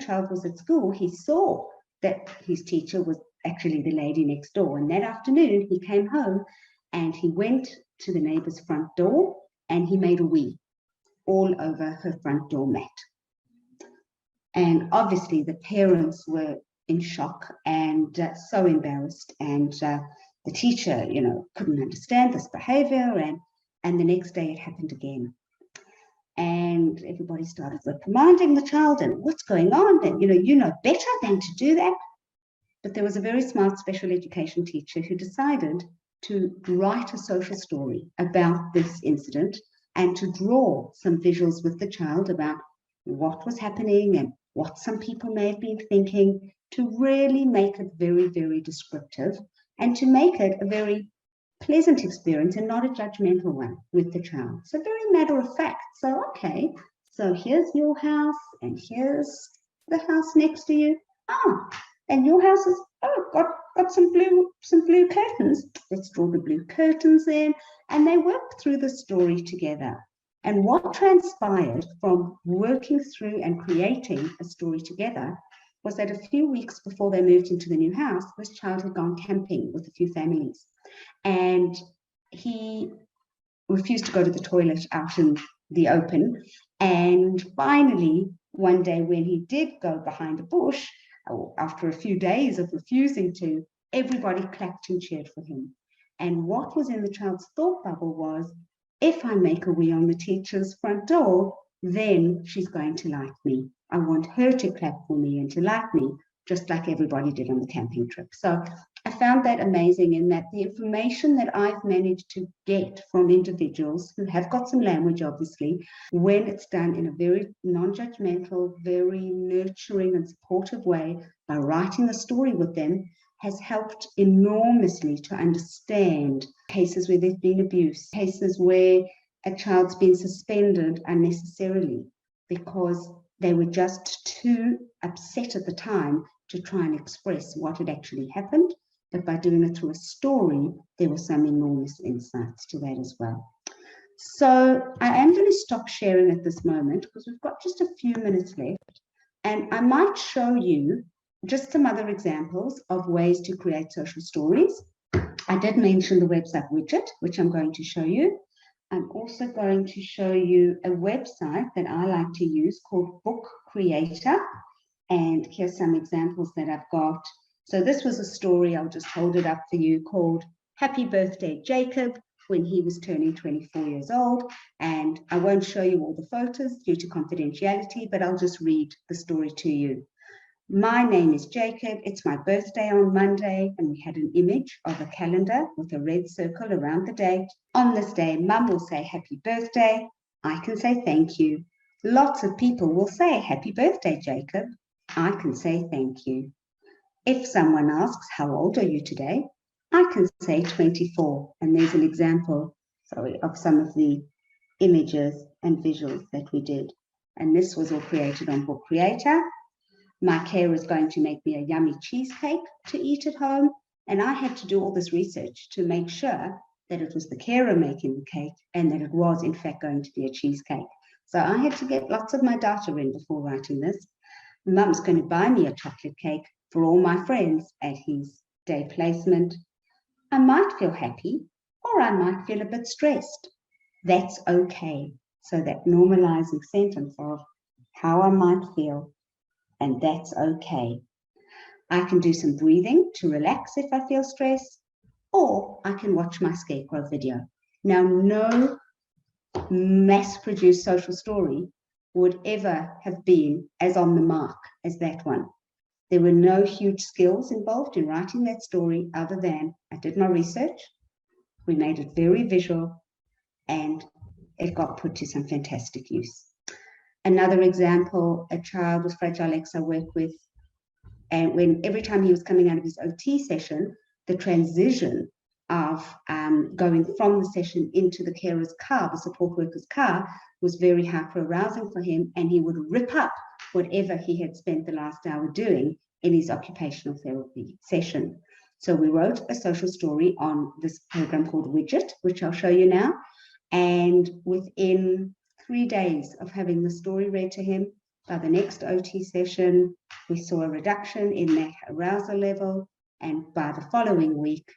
child was at school, he saw that his teacher was actually the lady next door. And that afternoon, he came home and he went to the neighbor's front door and he made a wee all over her front door mat. And obviously the parents were in shock and so embarrassed, and the teacher, couldn't understand this behavior, and the next day it happened again. And everybody started reprimanding the child, and what's going on? And you know better than to do that. But there was a very smart special education teacher who decided to write a social story about this incident and to draw some visuals with the child about what was happening and what some people may have been thinking, to really make it very, very descriptive and to make it a very pleasant experience and not a judgmental one with the child. So very matter of fact. So, okay, so here's your house and here's the house next to you. And your house is, got some blue curtains. Let's draw the blue curtains in. And they work through the story together. And what transpired from working through and creating a story together was that a few weeks before they moved into the new house, this child had gone camping with a few families. And he refused to go to the toilet out in the open. And finally, one day when he did go behind a bush, after a few days of refusing to, everybody clapped and cheered for him. And what was in the child's thought bubble was, if I make a wee on the teacher's front door, then she's going to like me. I want her to clap for me and to like me, just like everybody did on the camping trip. So I found that amazing, in that the information that I've managed to get from individuals who have got some language, obviously, when it's done in a very non-judgmental, very nurturing and supportive way by writing the story with them, has helped enormously to understand cases where there's been abuse, cases where a child's been suspended unnecessarily because they were just too upset at the time to try and express what had actually happened. But by doing it through a story, there were some enormous insights to that as well. So I am going to stop sharing at this moment because we've got just a few minutes left. And I might show you just some other examples of ways to create social stories. I did mention the website widget, which I'm going to show you. I'm also going to show you a website that I like to use called Book Creator. And here's some examples that I've got. So this was a story, I'll just hold it up for you, called Happy Birthday Jacob, when he was turning 24 years old. And I won't show you all the photos due to confidentiality, but I'll just read the story to you. My name is Jacob. It's my birthday on Monday, and we had an image of a calendar with a red circle around the date. On this day, Mum will say happy birthday. I can say thank you. Lots of people will say happy birthday, Jacob. I can say thank you. If someone asks, how old are you today? I can say 24. And there's an example, of some of the images and visuals that we did. And this was all created on Book Creator. My carer is going to make me a yummy cheesecake to eat at home. And I had to do all this research to make sure that it was the carer making the cake and that it was in fact going to be a cheesecake. So I had to get lots of my data in before writing this. Mum's going to buy me a chocolate cake for all my friends at his day placement. I might feel happy or I might feel a bit stressed. That's okay. So that normalizing sentence of how I might feel, and that's okay. I can do some breathing to relax if I feel stressed, or I can watch my scarecrow video. Now, no mass-produced social story would ever have been as on the mark as that one. There were no huge skills involved in writing that story other than I did my research, we made it very visual, and it got put to some fantastic use. Another example, a child with Fragile X I work with, and when every time he was coming out of his OT session, the transition of going from the session into the carer's car, the support worker's car, was very hyper-arousing for him, and he would rip up whatever he had spent the last hour doing in his occupational therapy session. So we wrote a social story on this program called Widget, which I'll show you now. And within 3 days of having the story read to him, by the next OT session, we saw a reduction in that arousal level. And by the following week,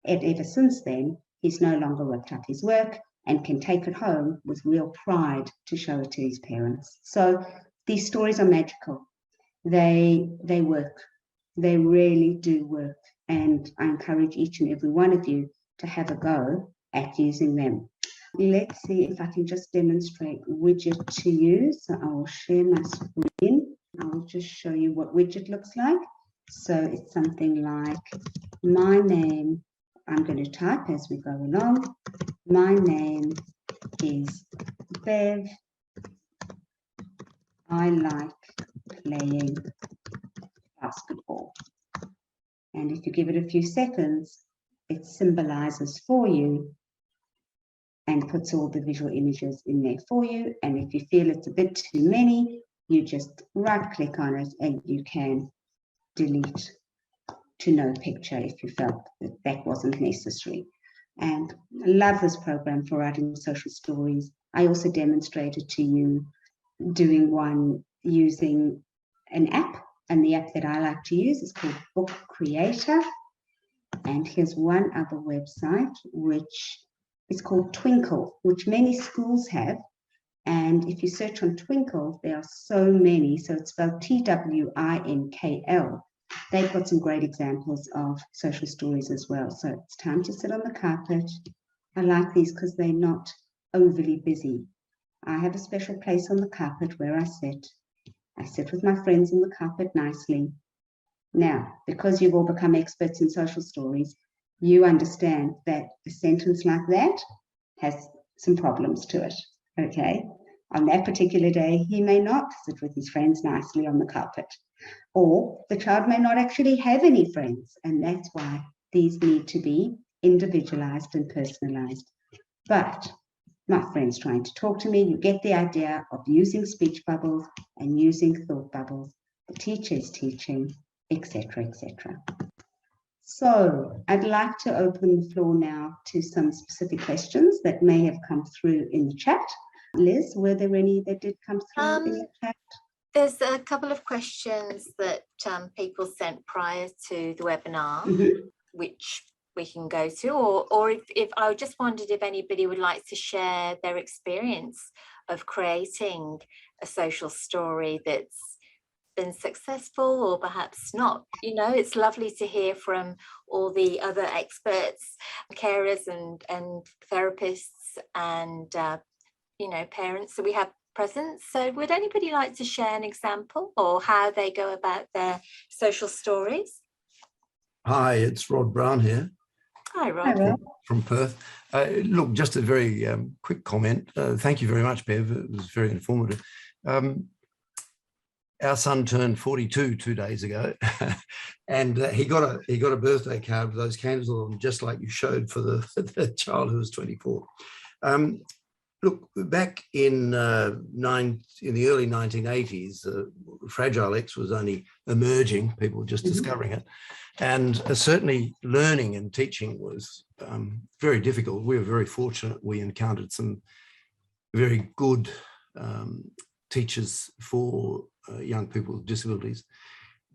and ever since then, he's no longer ripped up his work and can take it home with real pride to show it to his parents. So these stories are magical. They work. They really do work. And I encourage each and every one of you to have a go at using them. Let's see if I can just demonstrate Widget to you. So I will share my screen. I'll just show you what Widget looks like. So it's something like, my name, I'm going to type as we go along. My name is Bev. I like playing basketball. And if you give it a few seconds, it symbolizes for you and puts all the visual images in there for you. And if you feel it's a bit too many, you just right click on it and you can delete to no picture if you felt that that wasn't necessary. And I love this program for writing social stories. I also demonstrated to you doing one using an app, and the app that I like to use is called Book Creator. And here's one other website, which is called Twinkle, which many schools have. And if you search on Twinkle, there are so many. So it's spelled Twinkl. They've got some great examples of social stories as well. So it's time to sit on the carpet. I like these because they're not overly busy. I have a special place on the carpet where I sit. I sit with my friends on the carpet nicely. Now, because you've all become experts in social stories, you understand that a sentence like that has some problems to it, okay? On that particular day, he may not sit with his friends nicely on the carpet, or the child may not actually have any friends, and that's why these need to be individualized and personalized. But my friend's trying to talk to me. You get the idea of using speech bubbles and using thought bubbles. The teacher is teaching, etc., etc. So I'd like to open the floor now to some specific questions that may have come through in the chat. Liz, were there any that did come through in the chat? There's a couple of questions that people sent prior to the webinar, which we can go to, or if I just wondered if anybody would like to share their experience of creating a social story that's been successful or perhaps not. You know, it's lovely to hear from all the other experts, carers and therapists and you know, parents that we have present. So would anybody like to share an example or how they go about their social stories? Hi, it's Rod Brown here. Hi, Rod. From Perth. Look, just a very quick comment. Thank you very much, Bev. It was very informative. Our son turned 42 2 days ago, and he got a birthday card with those candles on, just like you showed for the child who was 24. Look, back in the early 1980s, Fragile X was only emerging, people were just discovering it. And certainly learning and teaching was very difficult. We were very fortunate. We encountered some very good teachers for young people with disabilities,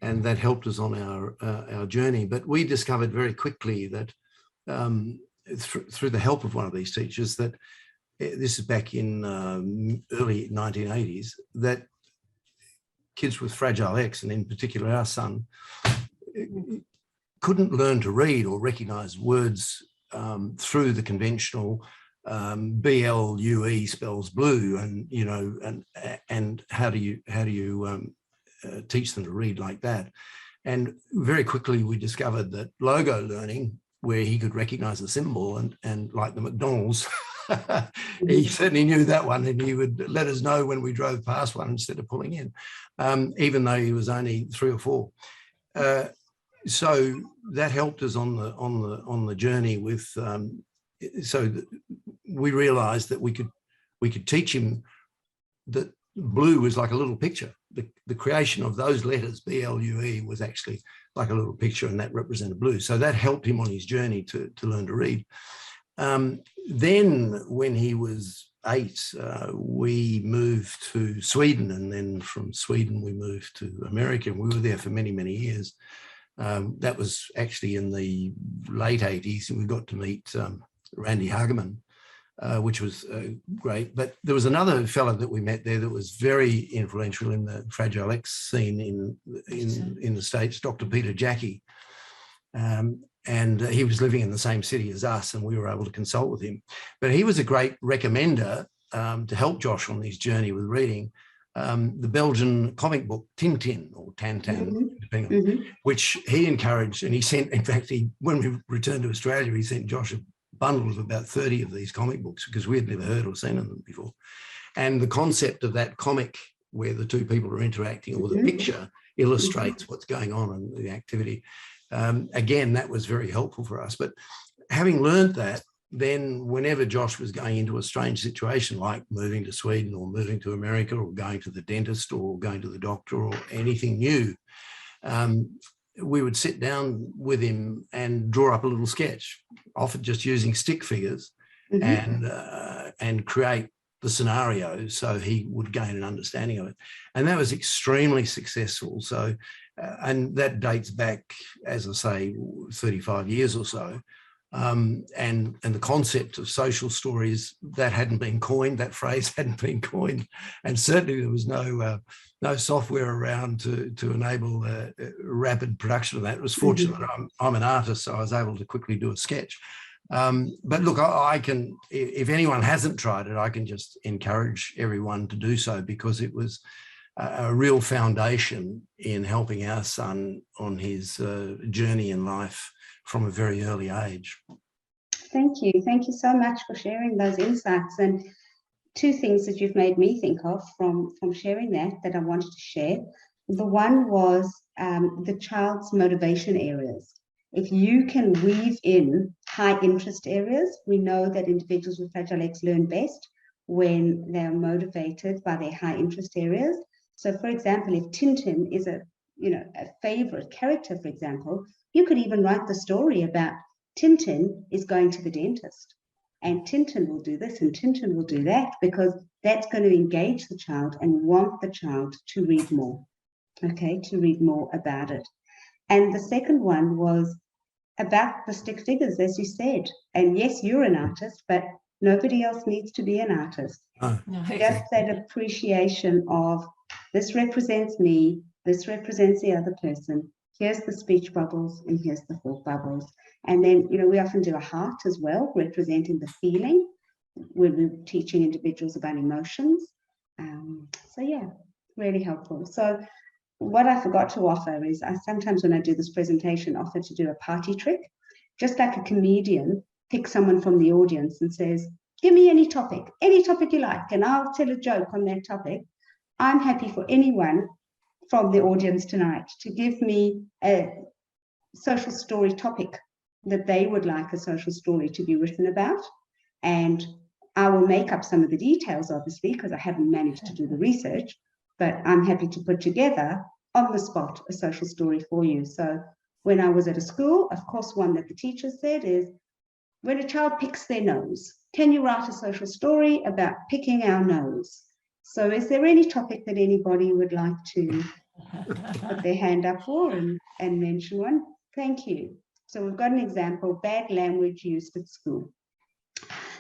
and that helped us on our journey. But we discovered very quickly that through the help of one of these teachers, that this is back in early 1980s, that kids with Fragile X, and in particular our son, couldn't learn to read or recognize words through the conventional BLUE spells blue, and you know, and how do you teach them to read like that? And very quickly we discovered that logo learning, where he could recognize a symbol and like the McDonald's, he certainly knew that one, and he would let us know when we drove past one instead of pulling in, even though he was only 3 or 4. So that helped us on the journey with. So we realised that we could teach him that blue was like a little picture. The creation of those letters, BLUE, was actually like a little picture, and that represented blue. So that helped him on his journey to learn to read. Then when he was 8, we moved to Sweden, and then from Sweden we moved to America. We were there for many, many years. That was actually in the late 80s, and we got to meet Randy Hageman, which was great. But there was another fellow that we met there that was very influential in the Fragile X scene in the States, Dr. Peter Jackie. And he was living in the same city as us, and we were able to consult with him. But he was a great recommender to help Josh on his journey with reading the Belgian comic book Tintin, or Tantan, depending on, which he encouraged. And he sent, in fact, when we returned to Australia, he sent Josh a bundle of about 30 of these comic books, because we had never heard or seen of them before. And the concept of that comic, where the two people are interacting, or the picture illustrates what's going on in the activity. Again, that was very helpful for us. But having learned that, then whenever Josh was going into a strange situation, like moving to Sweden or moving to America or going to the dentist or going to the doctor or anything new, we would sit down with him and draw up a little sketch, often just using stick figures, and create the scenario so he would gain an understanding of it. And that was extremely successful. So, and that dates back, as I say, 35 years or so. And the concept of social stories, that hadn't been coined, that phrase hadn't been coined, and certainly there was no software around to enable rapid production of that. It was fortunate that I'm an artist, so I was able to quickly do a sketch. But look, I can, if anyone hasn't tried it, I can just encourage everyone to do so, because it was a real foundation in helping our son on his journey in life from a very early age. Thank you. Thank you so much for sharing those insights. And 2 things that you've made me think of from sharing that I wanted to share. The one was the child's motivation areas. If you can weave in high interest areas, we know that individuals with Fragile X learn best when they're motivated by their high interest areas. So for example, if Tintin is a favorite character, for example, you could even write the story about Tintin is going to the dentist, and Tintin will do this and Tintin will do that, because that's going to engage the child and want the child to read more, to read more about it. And the second one was about the stick figures, as you said. And yes, you're an artist, but nobody else needs to be an artist. Oh, Just that appreciation of this represents me, this represents the other person. Here's the speech bubbles and here's the thought bubbles. And then, we often do a heart as well, representing the feeling when we're teaching individuals about emotions. So yeah, really helpful. So what I forgot to offer is I sometimes when I do this presentation offer to do a party trick, just like a comedian picks someone from the audience and says, give me any topic you like, and I'll tell a joke on that topic. I'm happy for anyone from the audience tonight to give me a social story topic that they would like a social story to be written about. And I will make up some of the details, obviously, because I haven't managed to do the research, but I'm happy to put together on the spot a social story for you. So when I was at a school, of course, one that the teacher said is, when a child picks their nose, can you write a social story about picking our nose? So is there any topic that anybody would like to put their hand up for and mention one? Thank you. So we've got an example, bad language used at school.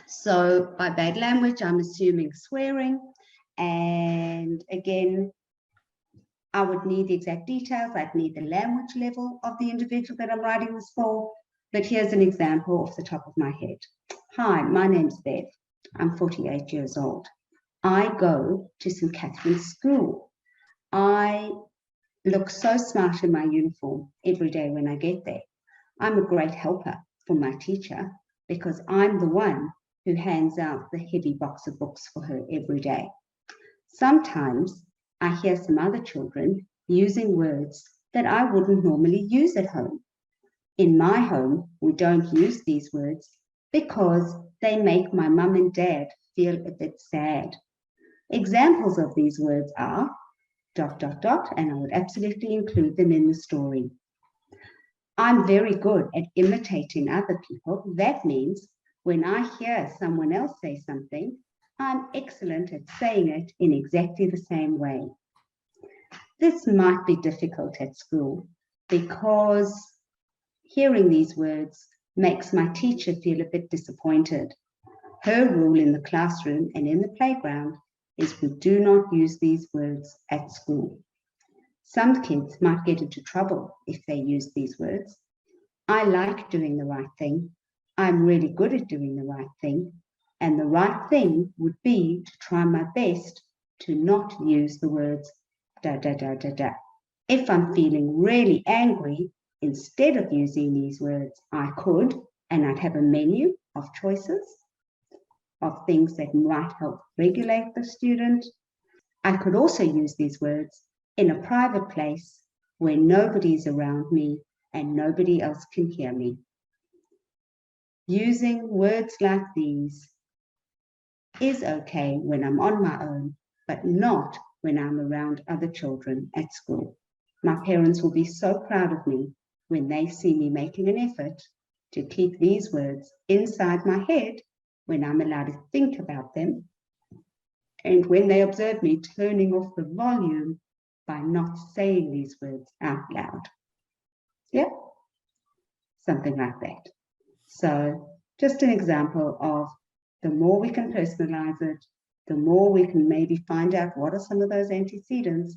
So by bad language, I'm assuming swearing. And again, I would need the exact details. I'd need the language level of the individual that I'm writing this for. But here's an example off the top of my head. Hi, my name's Bev. I'm 48 years old. I go to St. Catherine's School. I look so smart in my uniform every day when I get there. I'm a great helper for my teacher because I'm the one who hands out the heavy box of books for her every day. Sometimes I hear some other children using words that I wouldn't normally use at home. In my home, we don't use these words because they make my mum and dad feel a bit sad. Examples of these words are ... and I would absolutely include them in the story. I'm very good at imitating other people. That means when I hear someone else say something, I'm excellent at saying it in exactly the same way. This might be difficult at school because hearing these words makes my teacher feel a bit disappointed. Her rule in the classroom and in the playground is we do not use these words at school. Some kids might get into trouble if they use these words. I like doing the right thing. I'm really good at doing the right thing. And the right thing would be to try my best to not use the words ... If I'm feeling really angry, instead of using these words, I could, and I'd have a menu of choices of things that might help regulate the student. I could also use these words in a private place where nobody's around me and nobody else can hear me. Using words like these is okay when I'm on my own, but not when I'm around other children at school. My parents will be so proud of me when they see me making an effort to keep these words inside my head when I'm allowed to think about them, and when they observe me turning off the volume by not saying these words out loud. Yeah, something like that. So just an example of the more we can personalize it, the more we can maybe find out what are some of those antecedents.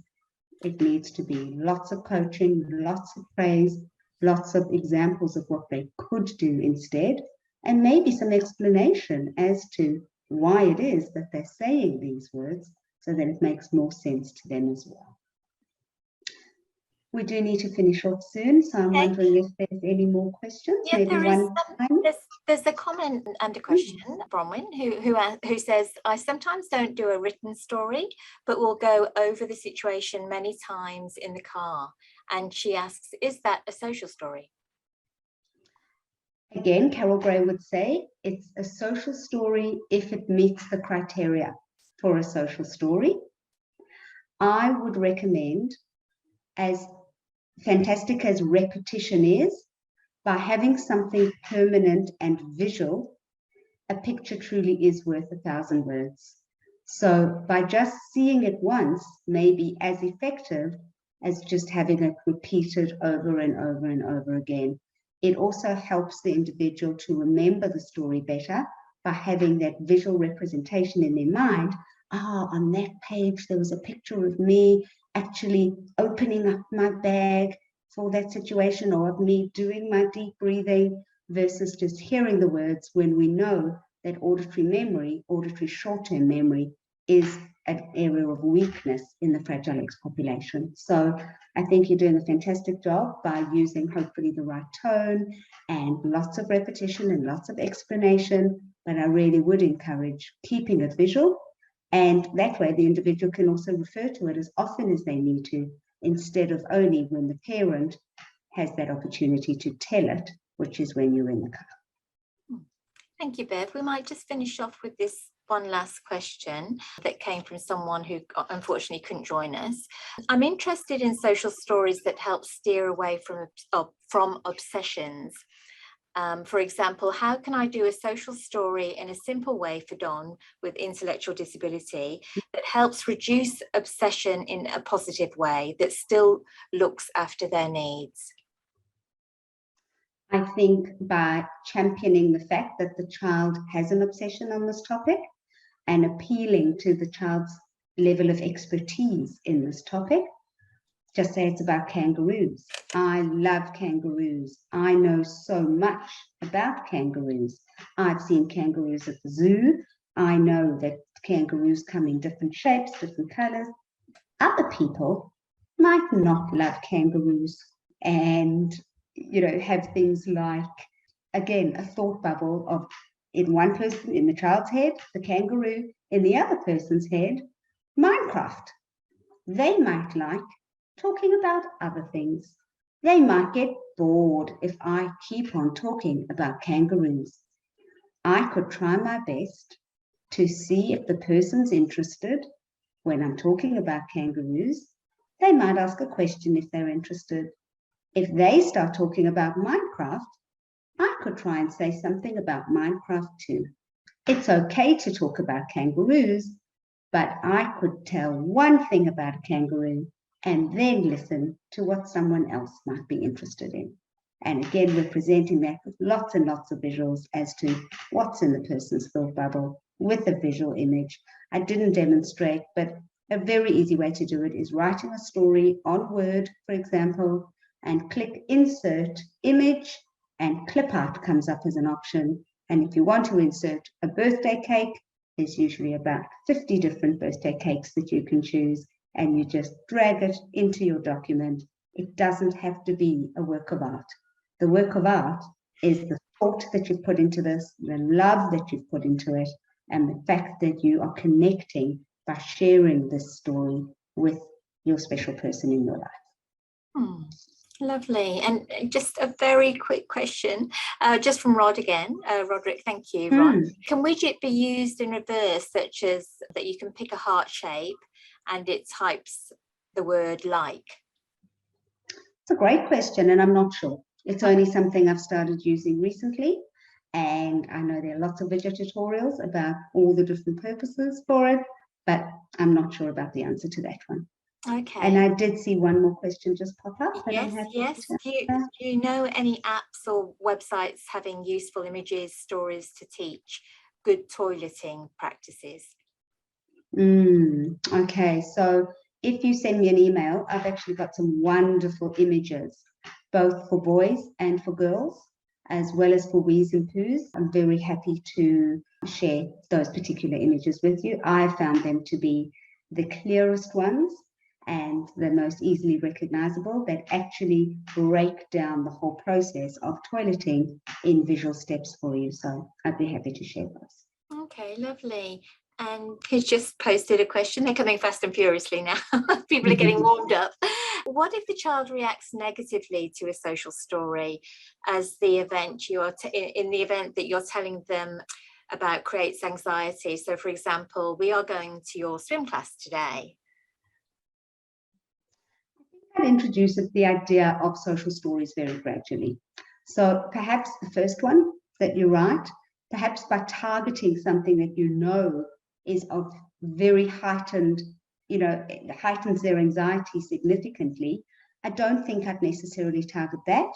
It needs to be lots of coaching, lots of praise, lots of examples of what they could do instead, and maybe some explanation as to why it is that they're saying these words so that it makes more sense to them as well. We do need to finish off soon, so I'm wondering if there's any more questions. Yeah, maybe there's a comment and a question, Bronwyn, who says, I sometimes don't do a written story, but will go over the situation many times in the car. And she asks, is that a social story? Again, Carol Gray would say it's a social story if it meets the criteria for a social story. I would recommend, as fantastic as repetition is, by having something permanent and visual, a picture truly is worth 1,000 words. So by just seeing it once may be as effective as just having it repeated over and over and over again. It also helps the individual to remember the story better by having that visual representation in their mind. On that page, there was a picture of me actually opening up my bag for that situation, or of me doing my deep breathing, versus just hearing the words, when we know that auditory short-term memory, is an area of weakness in the Fragile X population. So I think you're doing a fantastic job by using hopefully the right tone and lots of repetition and lots of explanation, but I really would encourage keeping it visual, and that way the individual can also refer to it as often as they need to, instead of only when the parent has that opportunity to tell it, which is when you're in the car. Thank you, Bev. We might just finish off with this one last question that came from someone who unfortunately couldn't join us. I'm interested in social stories that help steer away from obsessions. For example, how can I do a social story in a simple way for Don with intellectual disability that helps reduce obsession in a positive way that still looks after their needs? I think by championing the fact that the child has an obsession on this topic and appealing to the child's level of expertise in this topic. Just say it's about kangaroos. I love kangaroos. I know so much about kangaroos. I've seen kangaroos at the zoo. I know that kangaroos come in different shapes, different colors. Other people might not love kangaroos and, have things like, again, a thought bubble of, in one person, in the child's head, the kangaroo, in the other person's head, Minecraft. They might like talking about other things. They might get bored if I keep on talking about kangaroos. I could try my best to see if the person's interested when I'm talking about kangaroos. They might ask a question if they're interested. If they start talking about Minecraft, I could try and say something about Minecraft too. It's okay to talk about kangaroos, but I could tell one thing about a kangaroo and then listen to what someone else might be interested in. And again, we're presenting that with lots and lots of visuals as to what's in the person's thought bubble with a visual image. I didn't demonstrate, but a very easy way to do it is writing a story on Word, for example, and click Insert Image, and Clip Art comes up as an option. And if you want to insert a birthday cake, there's usually about 50 different birthday cakes that you can choose, and you just drag it into your document. It doesn't have to be a work of art. The work of art is the thought that you've put into this, the love that you've put into it, and the fact that you are connecting by sharing this story with your special person in your life. Lovely. And just a very quick question, just from Rod again. Roderick, thank you, Rod. Can widget be used in reverse, such as that you can pick a heart shape and it types the word like? It's a great question, and I'm not sure. It's only something I've started using recently, and I know there are lots of widget tutorials about all the different purposes for it, but I'm not sure about the answer to that one. Okay. And I did see one more question just pop up. Yes. Do you know any apps or websites having useful images, stories to teach good toileting practices? Okay, so if you send me an email, I've actually got some wonderful images, both for boys and for girls, as well as for wheeze and poos. I'm very happy to share those particular images with you. I found them to be the clearest ones and the most easily recognizable, that actually break down the whole process of toileting in visual steps for you. So I'd be happy to share those. Okay, lovely. And he's just posted a question. They're coming fast and furiously now. People are getting warmed up. What if the child reacts negatively to a social story as the event in the event that you're telling them about creates anxiety? So, for example, we are going to your swim class today. That introduces the idea of social stories very gradually. So perhaps the first one that you write, perhaps by targeting something that you know is of very heightened, heightens their anxiety significantly. I don't think I'd necessarily target that.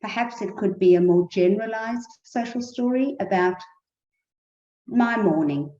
Perhaps it could be a more generalized social story about my morning.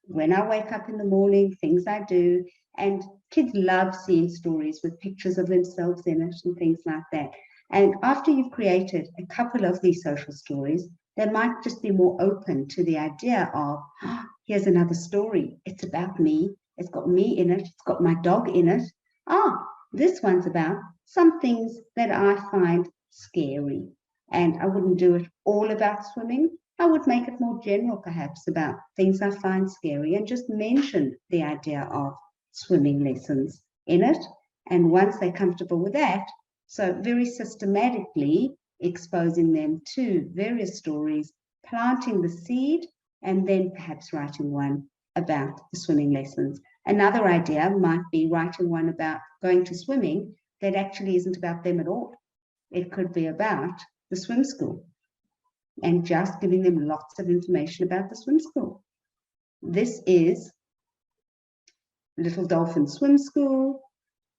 When I wake up in the morning, things I do, and kids love seeing stories with pictures of themselves in it and things like that. And after you've created a couple of these social stories, they might just be more open to the idea of, oh, here's another story. It's about me. It's got me in it. It's got my dog in it. Ah, this one's about some things that I find scary. And I wouldn't do it all about swimming. I would make it more general, perhaps, about things I find scary and just mention the idea of swimming lessons in it. And once they're comfortable with that, so very systematically exposing them to various stories, planting the seed, and then perhaps writing one about the swimming lessons. Another idea might be writing one about going to swimming that actually isn't about them at all. It could be about the swim school and just giving them lots of information about the swim school. This is Little Dolphin Swim School.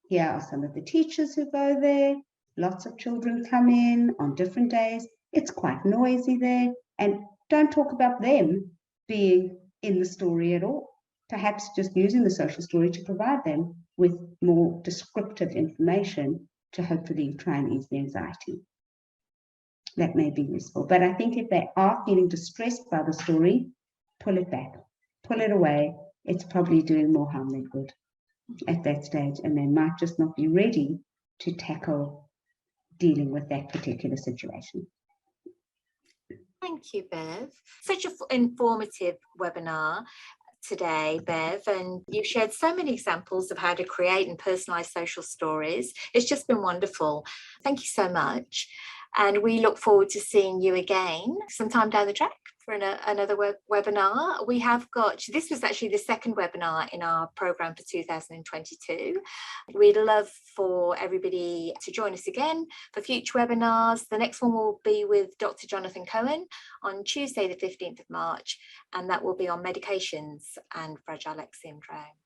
Here are some of the teachers who go there. Lots of children come in on different days. It's quite noisy there. And don't talk about them being in the story at all. Perhaps just using the social story to provide them with more descriptive information to hopefully try and ease the anxiety. That may be useful. But I think if they are feeling distressed by the story, pull it back, pull it away. It's probably doing more harm than good at that stage, and they might just not be ready to tackle dealing with that particular situation. Thank you, Bev. Such an informative webinar today, Bev, and you shared so many examples of how to create and personalize social stories. It's just been wonderful. Thank you so much. And we look forward to seeing you again sometime down the track for another webinar. We have got, this was actually the second webinar in our program for 2022. We'd love for everybody to join us again for future webinars. The next one will be with Dr. Jonathan Cohen on Tuesday, the 15th of March, and that will be on medications and Fragile X syndrome.